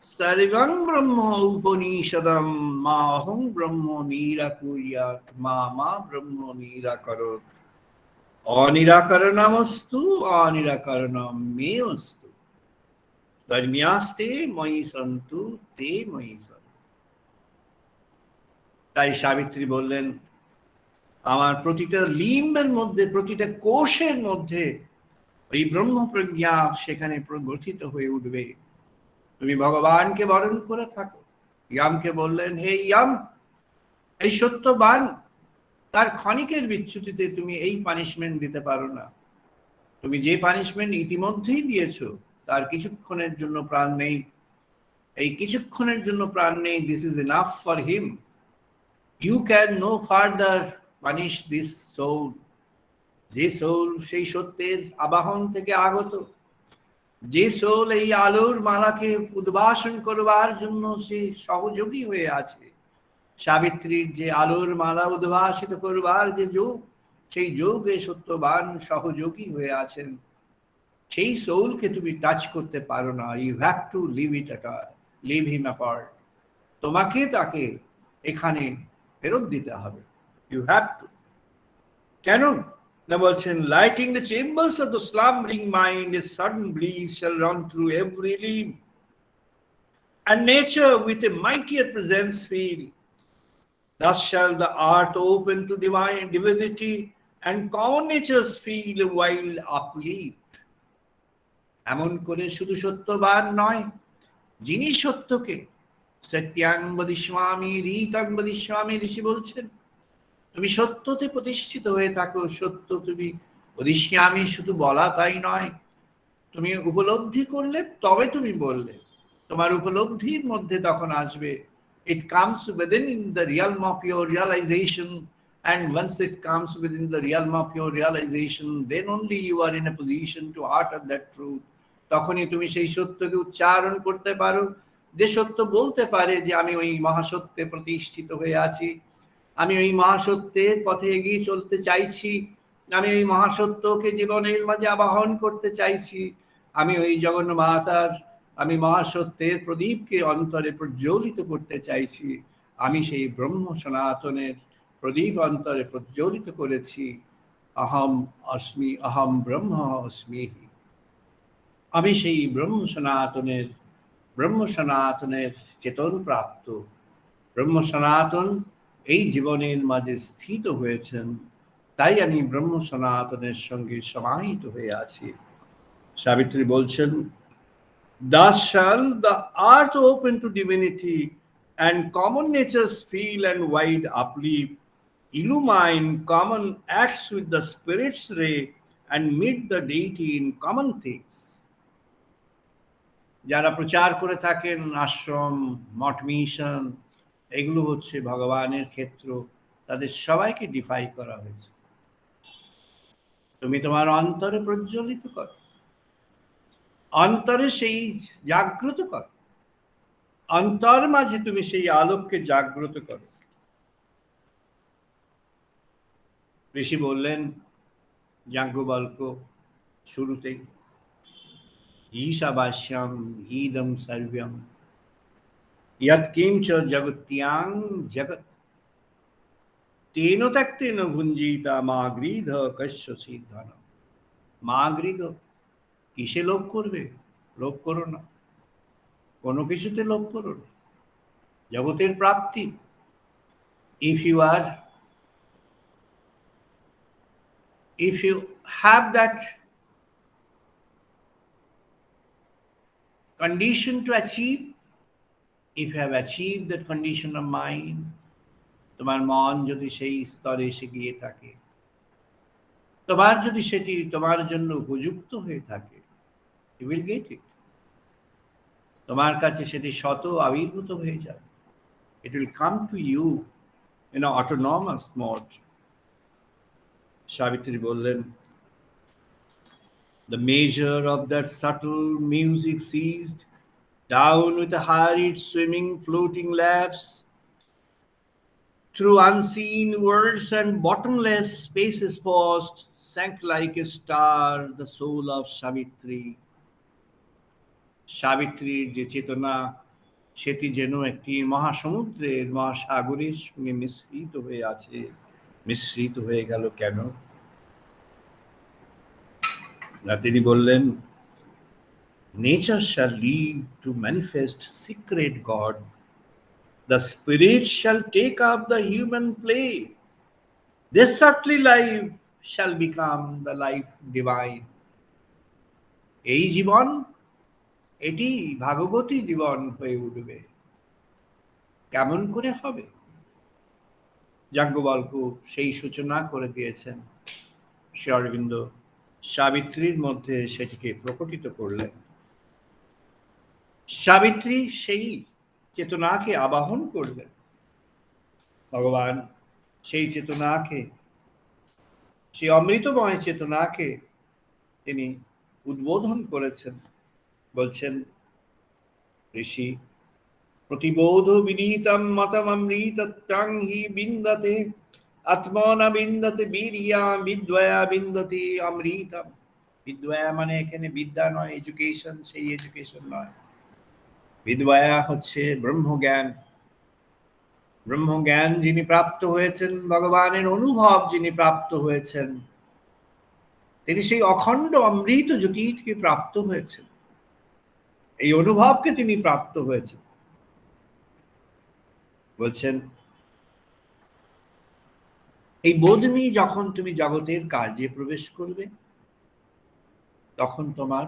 সর্বং ব্রহ্ম উপনিষদম মাহং ব্রহ্ম নিরাকুর্যাৎ মা ব্রহ্ম নিরাকরোৎ অনিরাকরণমস্তু অনিরাকরণম মেস্তু ধর্ম্যাস্তে ময়ি সন্তু তে ময়ি সন্তু। তাই সাবিত্রী বললেন, আমার প্রতিটা লিম্বের মধ্যে, প্রতিটা কোষের মধ্যে ওই ব্রহ্মপ্রজ্ঞা সেখানে প্রগঠিত হয়ে উঠবে। তুমি ভগবানকে বরণ করে থাকো। ইয়ামকে বললেন, হে ইয়াম, এই সত্যবান, তার ক্ষণিকের বিচ্যুতিতে তুমি এই পানিশমেন্ট দিতে পারো না। তুমি যে পানিশমেন্ট ইতিমধ্যেই দিয়েছো, তার কিছুক্ষণের জন্য প্রাণ নেই। এই কিছুক্ষণের জন্য প্রাণ নেই, this is enough for him. You can no further punish this soul. যে সোল সেই সত্যের আবাহন থেকে আগত, যে সোল এই আলোর মালাকে উদ্ভাসন করবার জন্য সে সহযোগী হয়ে আছে, সাবিত্রীর যে আলোর মালা উদ্ভাসিত করবার যে যোগ, সেই যোগে সত্যবান সহযোগী হয়ে আছেন, সেই সোলকে তুমি টাচ করতে পারো না। You have to leave it leave him apart. তোমাকে তাকে এখানে ফেরত দিতে হবে। You have to. কেন না বলছেন, lighting the chambers of the slumbering mind, a sudden bliss shall run through every limb, and nature with a mightier presence feel. Thus shall the earth open to divine divinity, and common natures feel a wild uplift. এমন করে শুধু সত্যবান নয়, যিনি সত্যকে সত্যাং বদিষ্যামি রীতাং বদিষ্যামি, ঋষি বলছেন, তুমি সত্যতে প্রতিষ্ঠিত হয়ে থাকো। সত্য তুমি বদিষ্যামি শুধু বলা তাই নয়, তুমি উপলব্ধি করলে তবে তুমি বললে। তোমার উপলব্ধির মধ্যে তখন আসবে, it comes within the realm of your realization, and once it comes within the realm of your realization, then only you are in a position to utter that truth. তখনই তুমি সেই সত্যকে উচ্চারণ করতে পারো, যে সত্য বলতে পারে যে আমি ওই মহাসত্যে প্রতিষ্ঠিত হয়ে আছি, আমি ওই মহাসত্যের পথে এগিয়ে চলতে চাইছি, আমি ওই মহাসত্যকে জীবনের মাঝে আবাহন করতে চাইছি, আমি ওই জগন্মাতার, আমি মহাসত্যের প্রদীপকে অন্তরে প্রজ্বলিত করতে চাইছি, আমি সেই ব্রহ্ম সনাতনের প্রদীপ অন্তরে প্রজ্বলিত করেছি। অহম অস্মি, অহম ব্রহ্ম অস্মি। আমি সেই ব্রহ্ম সনাতনের চেতন প্রাপ্ত, ব্রহ্ম সনাতন এই জীবনের মাঝে স্থিত হয়েছেন, তাই আমি ব্রহ্ম সনাতনের সঙ্গে সমাহিত হয়ে আছি। সাবিত্রী বলছেন, thus shall the earth open to divinity, and common natures feel and wide uplift, illumine common acts with the spirit's ray, and meet the deity in common things. যারা প্রচার করে থাকেন আশ্রম, মঠ, মিশন, এগুলো হচ্ছে ভগবানের ক্ষেত্র, তাদের সবাইকে ডিফাই করা হয়েছে। তুমি তোমার অন্তরে প্রজ্বলিত করো, অন্তরে সেই জাগ্রত করো, অন্তর মাঝে তুমি সেই আলোককে জাগ্রত করো। ঋষি বললেন যাজ্ঞবল্ক শুরুতেই, ঈশাবাস্যাম ঈদম সর্বম ইয়ৎ কিঞ্চ জগত্যাং জগৎ তেন ত্যক্তেন ভুঞ্জিতা মা গৃধ কস্যসি ধন। মা গৃধ, কিসে লোভ করবে? লোভ করো না, কোনো কিছুতে লোভ করো না। জগতের প্রাপ্তি, if you have that condition to achieve, if you have achieved that condition of mind, তোমার মন যদি সেই স্তরে এসে গিয়ে থাকে, তোমার যদি সেটি তোমার জন্য উপযুক্ত হয়ে থাকে, you will get it. তোমার কাছে সেটি শত আবির্ভূত হয়ে যাবে। It will come to you in an autonomous mode. Savitri বললেন, the measure of that subtle music ceased, down with a hurried swimming floating laps through unseen worlds and bottomless spaces paused, sank like a star the soul of Savitri. সাবিত্রীর যে চেতনা, সেটি যেন একটি মহাসমুদ্রের, মহাসাগরের সঙ্গে মিশ্রিত হয়ে আছে। মিশ্রিত হয়ে গেল কেন? না তিনি বললেন, nature shall lead to manifest secret God, The spirit shall take up the human play. This earthly life shall become the life divine. এই জীবন, এটি ভাগবতী জীবন হয়ে উঠবে। কেমন করে হবে? যাজ্ঞবল্ক্য সেই সূচনা করে দিয়েছেন। শ্রী অরবিন্দ সাবিত্রীর মধ্যে সেটিকে প্রকটিত করলেন। সাবিত্রী সেই চেতনাকে আবাহন করলেন। ভগবান সেই চেতনাকে, সেই অমৃতময় চেতনাকে তিনি উদ্বোধন করেছেন। বলছেন ঋষি, প্রতিবোধ বিনীতম মতমৃতত্বং হি বিন্দতে আত্মনা বিন্দতে বীর্যা বিদ্বয়া বিন্দতি অমৃতম। বিদ্বয়া মানে এখানে বিদ্যা নয়, এডুকেশন, সেই এডুকেশন নয়। বিদ্বয়া হচ্ছে ব্রহ্মজ্ঞান। ব্রহ্মজ্ঞান যিনি প্রাপ্ত হয়েছেন, ভগবানের অনুভব যিনি প্রাপ্ত হয়েছেন, তিনি সেই অখণ্ড অমৃত জ্যোতিকে প্রাপ্ত হয়েছেন। এই অনুভবকে তিনি প্রাপ্ত হয়েছেন। বলছেন এই বোধ নিয়ে যখন তুমি জগতের কার্যে প্রবেশ করবে, তখন তোমার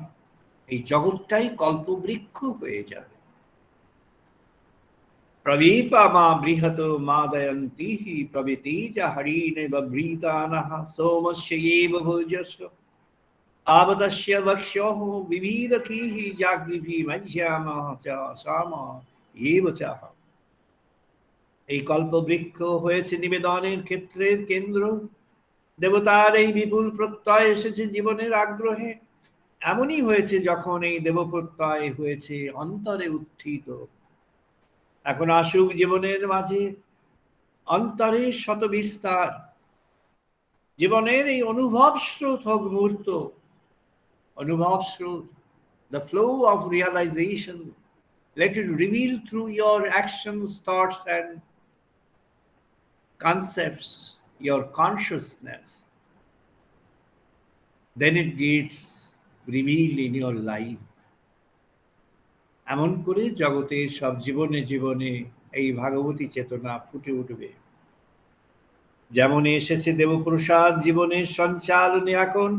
এই জগৎটাই কল্পবৃক্ষ হয়ে যাবে। প্রদীপা মা বৃহত মাদয়ন্তি প্রভৃতি চ হরিণেব বৃতানঃ সোমস্যৈব ভোজস্য আবতস্য বক্ষ্যোঃ বিবিধকিঃ জাগৃভিঃ মধ্যমঃ চ সাম এব চ। এই কল্পবৃক্ষ হয়েছে নিবেদনের ক্ষেত্রের কেন্দ্র। দেবতার এই বিপুল প্রত্যয় এসেছে জীবনের আগ্রহে। এমনই হয়েছে যখন এই দেব প্রত্যয় হয়েছে অন্তরে উত্থিত। এখন আসুক জীবনের মাঝে অন্তরে শত বিস্তার। জীবনের এই অনুভব স্রোত হোক মূর্ত, অনুভব স্রোত, the flow of realization. Let it reveal through your actions, thoughts and concepts, your consciousness. Then it gets revealed in your life. এমন করে জগতের সব জীবনে জীবনে এই ভাগবতী চেতনা ফুটে উঠবে। যেমন এসেছে দেবপ্রসাদ জীবনের সঞ্চালনে, এখন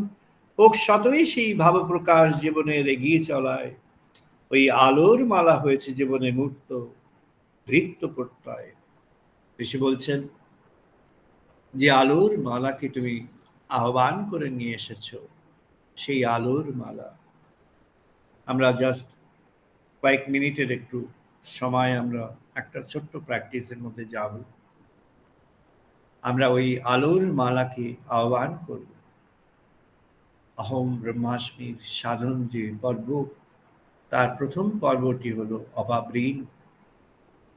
হোক শতই সেই ভাবপ্রকাশ জীবনের এগিয়ে চলায়। ওই আলোর মালা হয়েছে জীবনে মূর্ত বৃত্ত প্রত্যয়। ঋষি বলছেন যে আলোর মালাকে তুমি আহ্বান করে নিয়ে এসেছ, সেই আলোর মালা। আমরা জাস্ট কয়েক মিনিটের একটু সময় আমরা একটা ছোট্ট প্র্যাকটিসের মধ্যে যাব। আমরা ওই আলোর মালাকে আহ্বান করব। অহম ব্রহ্মাস্মির সাধন যে পর্ব, তার প্রথম পর্বটি হলো অপাবৃণ।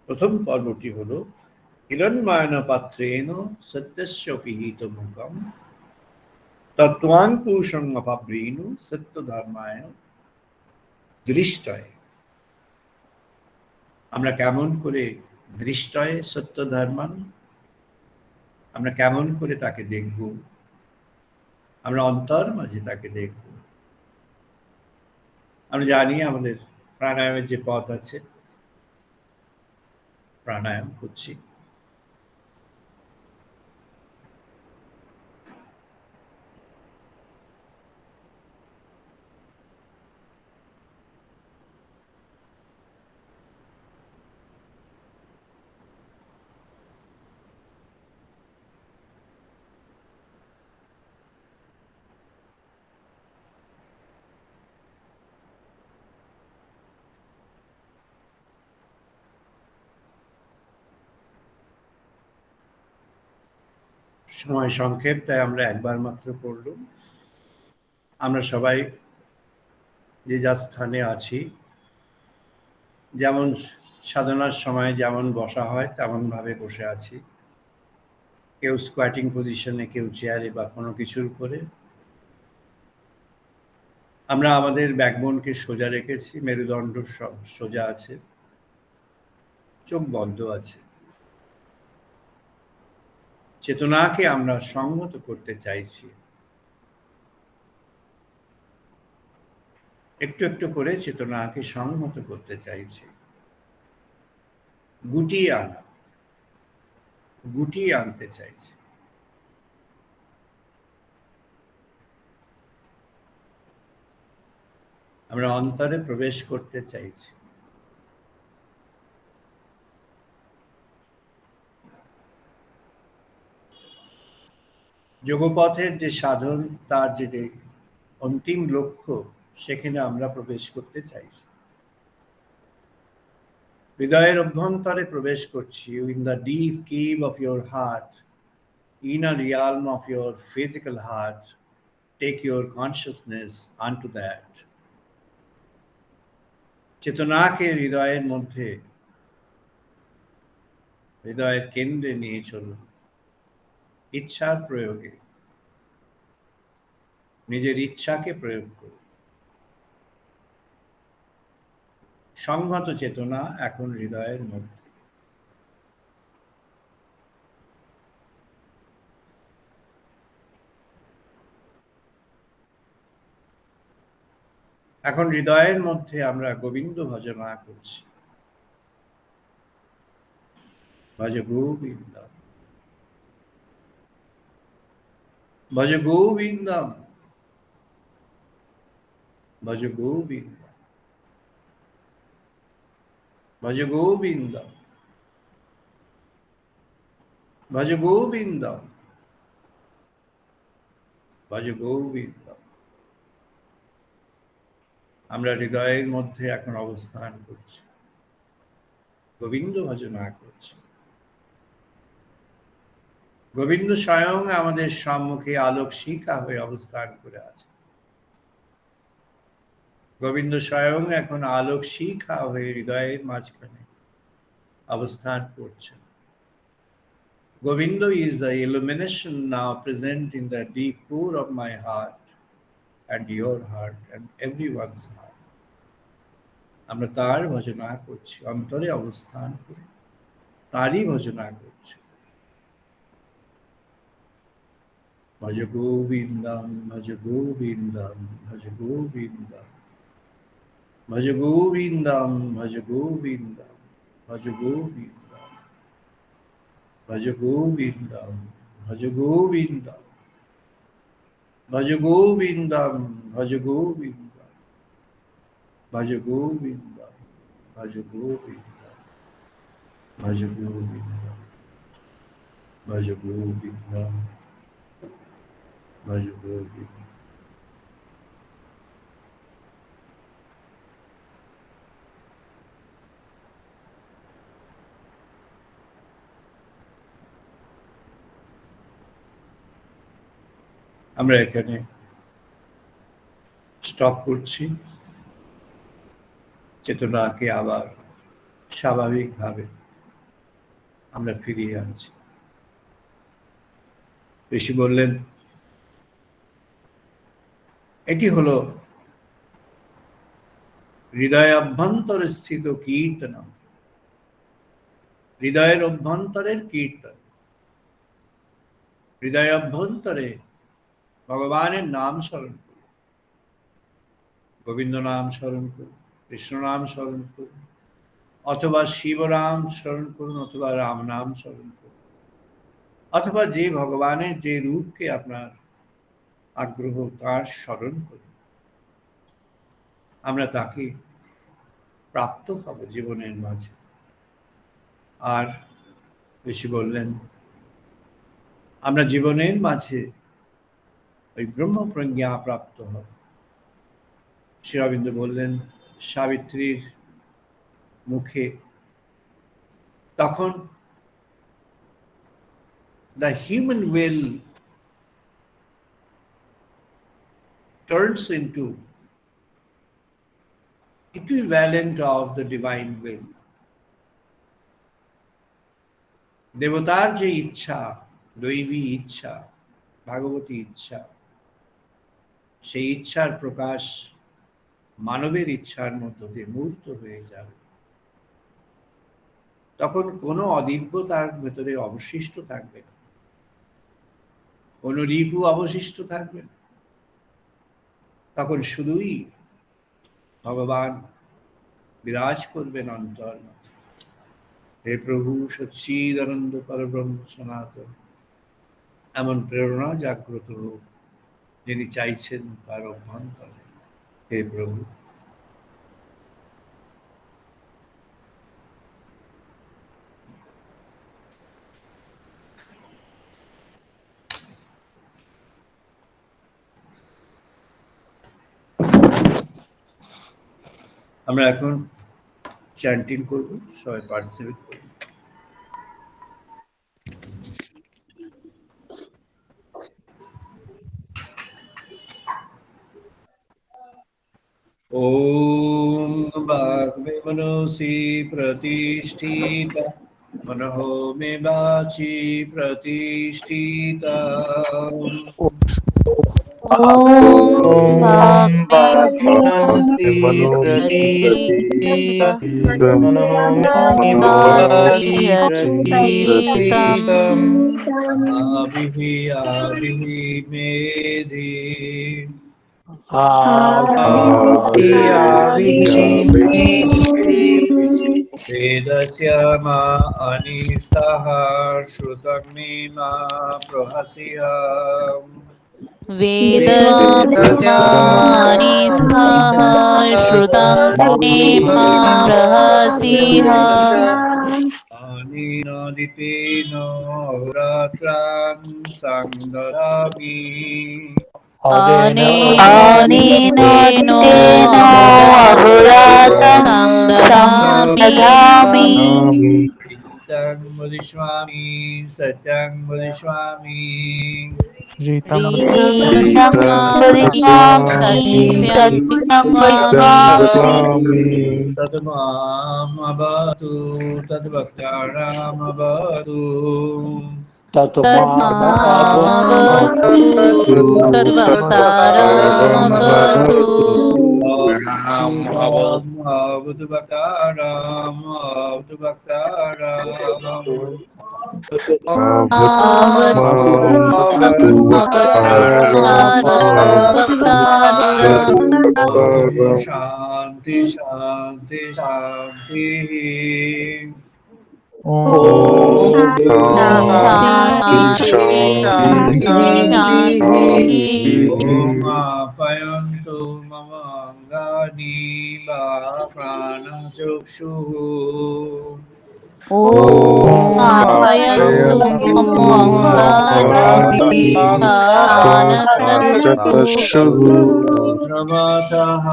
প্রথম পর্বটি হলো হিরণ্ময়ন পাত্রেণ সত্যস্য পিহিত মুখম তত্ত্বাঙ্কুশং অপাবৃণ সত্যধর্মায় দৃষ্টয়। আমরা কেমন করে দৃষ্টয় সত্য ধর্মান, আমরা কেমন করে তাকে দেখব? আমরা অন্তর মাঝে তাকে দেখব। আমরা জানি আমাদের প্রাণায়ামের যে পথ আছে, প্রাণায়াম করছি। সময় সংক্ষেপ, তাই আমরা একবার মাত্র পড়লাম। আমরা সবাই যে যা স্থানে আছি, যেমন সাধনার সময় যেমন বসা হয় তেমন ভাবে বসে আছি। কেউ স্কোয়াটিং পজিশনে, কেউ চেয়ারে বা কোনো কিছুর উপরে। আমরা আমাদের ব্যাকবোনকে সোজা রেখেছি, মেরুদণ্ড সব সোজা আছে, চোখ বন্ধ আছে। চেতনাকে আমরা সংহত করতে চাইছি। একটু একটু করে চেতনাকে সংহত করতে চাইছি। গুটিয়ে আনা, গুটিয়ে আনতে চাইছে। আমরা অন্তরে প্রবেশ করতে চাইছি। যোগপথের যে সাধন, তার যে অন্তিম লক্ষ্য, সেখানে আমরা প্রবেশ করতে চাইছি। হৃদয়ের অভ্যন্তরে প্রবেশ করছি। In the deep cave of your heart, inner realm of your physical heart, take your consciousness unto that. চেতনাকে হৃদয়ের মধ্যে, হৃদয়ের কেন্দ্রে নিয়ে চলুন। ইচ্ছার প্রয়োগে নিজের ইচ্ছাকে প্রয়োগ করুন। সংহত চেতনা এখন হৃদয়ের মধ্যে। এখন হৃদয়ের মধ্যে আমরা গোবিন্দ ভজনা করছি। ভজ গোবিন্দম, ভজ গোবিন্দম, ভজ গোবিন্দম, ভজ গোবিন্দম, ভজ গোবিন্দম, ভজ গোবিন্দম। আমরা হৃদয়ের মধ্যে এখন অবস্থান করছি, গোবিন্দ ভজনা করছি। গোবিন্দ স্বয়ং আমাদের সম্মুখে আলোক শিখা হয়ে অবস্থান করে আছে। গোবিন্দ স্বয়ং এখন আলোক শিখা হয়ে হৃদয়ের মাঝখানে অবস্থান করছেন। Govinda is the illumination now present in the deep core of my heart and your heart and everyone's heart. আমরা তার ভজনা করছি, অন্তরে অবস্থান করে তারই ভজনা করছি। ভজ গোবিন্দম, ভজ গোবিন্দম, ভজ গোবিন্দম, ভজ গোবিন্দম, ভজ গোবিন্দম, ভজ গোবিন্দম, ভজ গোবিন্দম, ভজ গোবিন্দম, ভজ গোবিন্দম, ভজ গোবিন্দম, ভজ গোবিন্দম, ভজ গোবিন্দম, ভজ গোবিন্দম, ভজ গোবিন্দম, ভজ গোবিন্দম। আমরা এখানে স্টপ করছি। চেতনাকে আবার স্বাভাবিকভাবে আমরা ফিরিয়ে আনছি। ঋষি বললেন, এটি হলো হৃদয় অভ্যন্তরে স্থিত কীর্তনম, হৃদয়ের অভ্যন্তরের কীর্তন। হৃদয় অভ্যন্তরে ভগবানের নাম স্মরণ করুন, গোবিন্দ নাম স্মরণ করুন, কৃষ্ণ নাম স্মরণ করুন, অথবা শিবরাম স্মরণ করুন, অথবা রাম নাম স্মরণ করুন, অথবা যে ভগবানের যে রূপকে আপনার আগ্রহ, তার স্মরণ করুন। আমরা তাকে প্রাপ্ত হব জীবনের মাঝে। আর ঋষি বললেন, আমরা জীবনের মাঝে ওই ব্রহ্ম প্রজ্ঞা প্রাপ্ত হব। শ্রী অরবিন্দ বললেন, সাবিত্রীর মুখে তখন the human will turns into equivalent of the divine will. দেবতার যে ইচ্ছা, দৈবী ইচ্ছা, ভাগবতী ইচ্ছা, সেই ইচ্ছার প্রকাশ মানবের ইচ্ছার মধ্য দিয়ে মূর্ত হয়ে যাবে। তখন কোনো অদিব্য তার ভেতরে অবশিষ্ট থাকবে না, কোনো রিপু অবশিষ্ট থাকবে না। তখন শুধুই ভগবান বিরাজ করবেন অন্তর। হে প্রভু সচ্চিদানন্দ পরব্রহ্ম সনাতন, এমন প্রেরণা জাগ্রত হোক যিনি চাইছেন তার অভ্যন্তরে। হে প্রভু, আমরা এখন চ্যান্টিং করব, সবাই পার্টিসিপেট করব। ॐ वाग्मे मनसि प्रतिष्ठिता, मनः मे वाचि प्रतिष्ठिता। ॐ वाग्मे मनसि प्रतिष्ठिता मनो मे वाचि प्रतिष्ठितम् आविः आविः मेधि वेदस्य मा अनिस्तः श्रुतं मे मा प्रहस्यम् वेदमानिस्थः श्रुतं मे मा प्रहसीह अनेनादितेन अहोरात्रां संददामि अनेनादितेनो अहोरात्रं ददामि ऋतं वदिष्यामि सत्यं वदिष्यामि ऋतं वदिष्यामि सत्यं वदिष्यामि तद्मामवतु तद्भक्तानामवतु तद्मामवतु तद्भक्तारमवतु अवतु भक्तानाम् अवतु भक्तानाम् शांति शांति शांति। ओम आप्यायन्तु मम अंगानि वा प्राणचक्षुः। ॐ आप्यायन्तु मम अङ्गानि प्राणचक्षुः। श्रोत्रमतः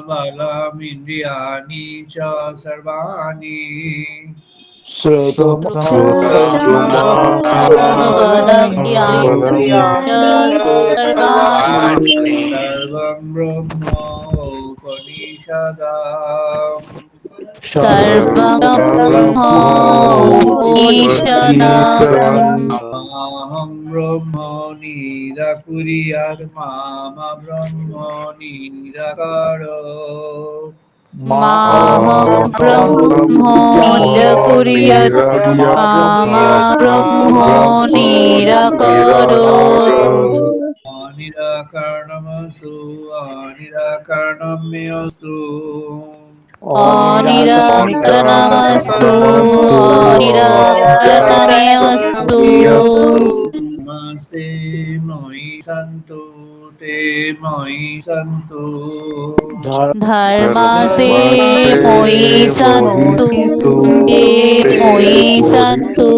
बलमिन्द्रियाणि च सर्वाणि सर्वं ब्रह्म उपनिषदाम् सर्वं ब्रह्मोपनिषदम् अहं ब्रह्म निराकुर्यात् माम ब्रह्म निराकरोत् माहं ब्रह्म निराकुर्यात् माम ब्रह्म निराकरोत् अनिराकरणमस्तु अनिराकरणं मे अस्तु अनिराकरणमस्तु अनिराकरणमेऽस्तु नमस्ते मयि सन्तु ते मयि सन्तु धर्मसे मयि सन्तु ते मयि सन्तु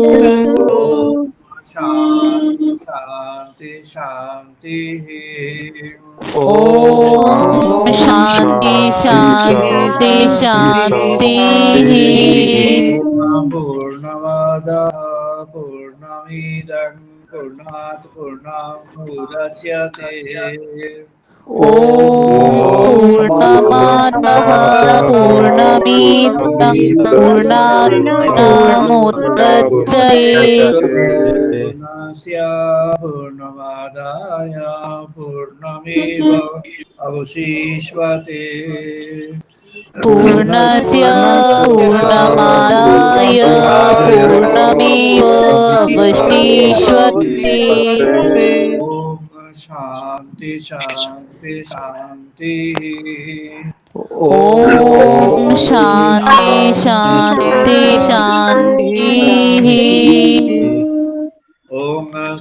शान्ति शान्तिः। ॐ शान्ति शान्ति शान्तिः। पूर्णमादाः पूर्णमिदं पूर्णात् पूर्णमुदच्यते ॐ पूर्णमादाः पूर्णमिदं पूर्णात् पूर्णमुदच्यते पूर्णस्य पूर्णमादाय पूर्णमेव अवशिष्यते पूर्णस्य पूर्णमादाय पूर्णमेव अवशिष्यते। ॐ शान्ति शान्ति शांति ॐ शान्ति शान्ति शान्तिः ॐ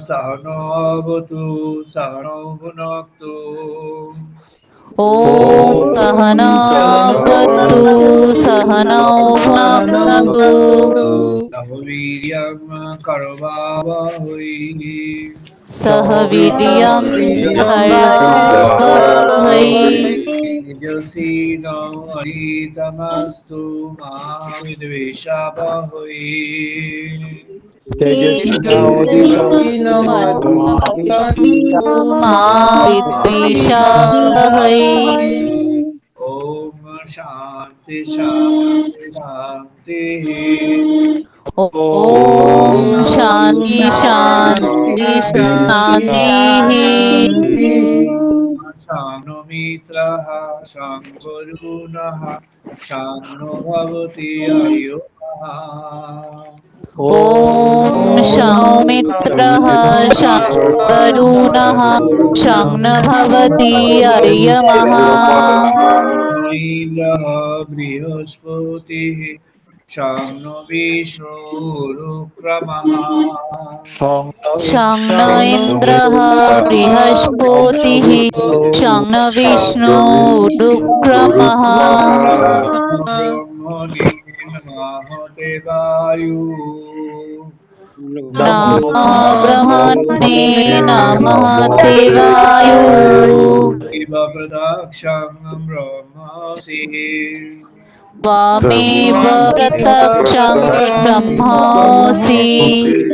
सहनो भवतु सहनौ भुनक्तु ॐ सहनावतु सहनौ भुनक्तु सह वीर्यं करवावहै सह वीर्यं करवावहै तेजस्विनो अरितमस्तु मा विद्विषावहै मा विद्विषावहै ॐ शान्ति शान्ति शान्तिः ॐ शान्ति शान्ति शान्तिः शानो मित्रः शङ्करुणः शानो भवति आयुः ॐ सौमित्रः शङ्करुणः शं न भवति अर्यमः इन्द्रः बृहस्पतिः शं विष्णुरुक्रमः शं न इन्द्रः बृहस्पतिः शं न विष्णुरुक्रमः ब्रह्मणे नमः देवायु नमो ब्रह्मणे नमः देवाय इव प्रदक्षं ब्रह्मसि त्वमेव प्रत्यक्षं ब्रह्मासि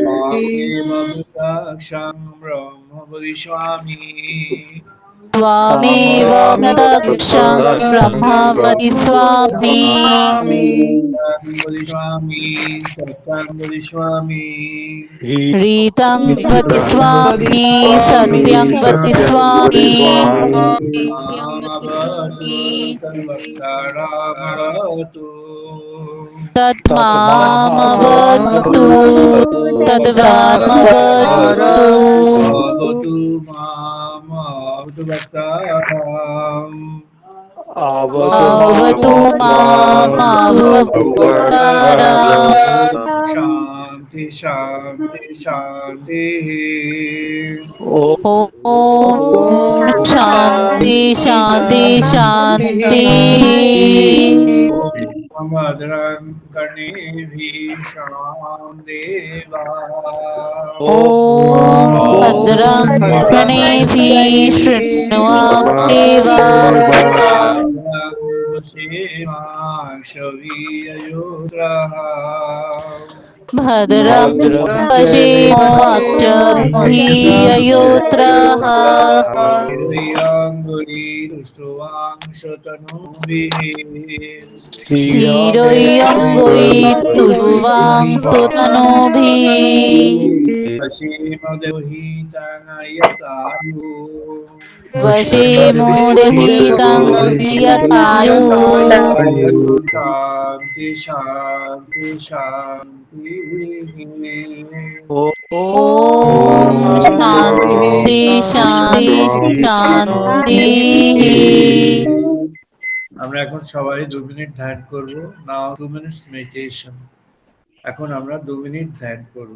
त्वमेव प्रदक्षं ब्रह्म वदिष्यामि त्वमेव प्रत्यक्षं ब्रह्म वदिष्यामि वदिष्यामि सत्यं वदिष्यामि रीतं वदिष्यामि सत्यं वदिष्यामि मामवतु तद्वक्तारमवतु तद्मामवतु तद्वामवतु अवतु मामवतु वक्तारम् अवतु मामवतारम् शान्ति शान्ति शान्तिः ॐ शान्ति शान्ति शान्तिः भद्रं कर्णेभिः शृणां देवा ॐ भद्रं गणेभिः शृण्वन्देवा सेवाक्षवीरयोत्रः भद्रं पश्येमाक्षभिर्ययोत्रः दुष्टवांशतनुभिः स्थिरयङ्गुस्तुवांस्तुतनोभिः वशीमदेवहितानयतायु वशे मोदहितं यतायुः शान्ति शान्ति शान्तिः ॐ शान्ति शान्ति शान्तिः আমরা এখন সবাই 2 মিনিট ধ্যান করব নাও 2 মিনিটস মেডিটেশন এখন আমরা 2 মিনিট ধ্যান করব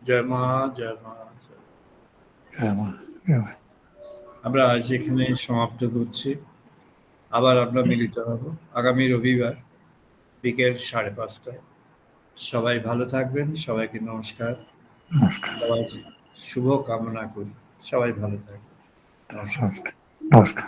জয় মা, জয় মা, জয়। জয় মা, জয় মা। আমরা আজ এখানে সমাপ্ত করছি। আবার আমরা মিলিত হব আগামী রবিবার বিকেল 5:30টায়। সবাই ভালো থাকবেন, সবাইকে নমস্কার, নমস্কার, সবাই শুভ কামনা করি, সবাই ভালো থাকবেন, নমস্কার। নমস্কার, নমস্কার।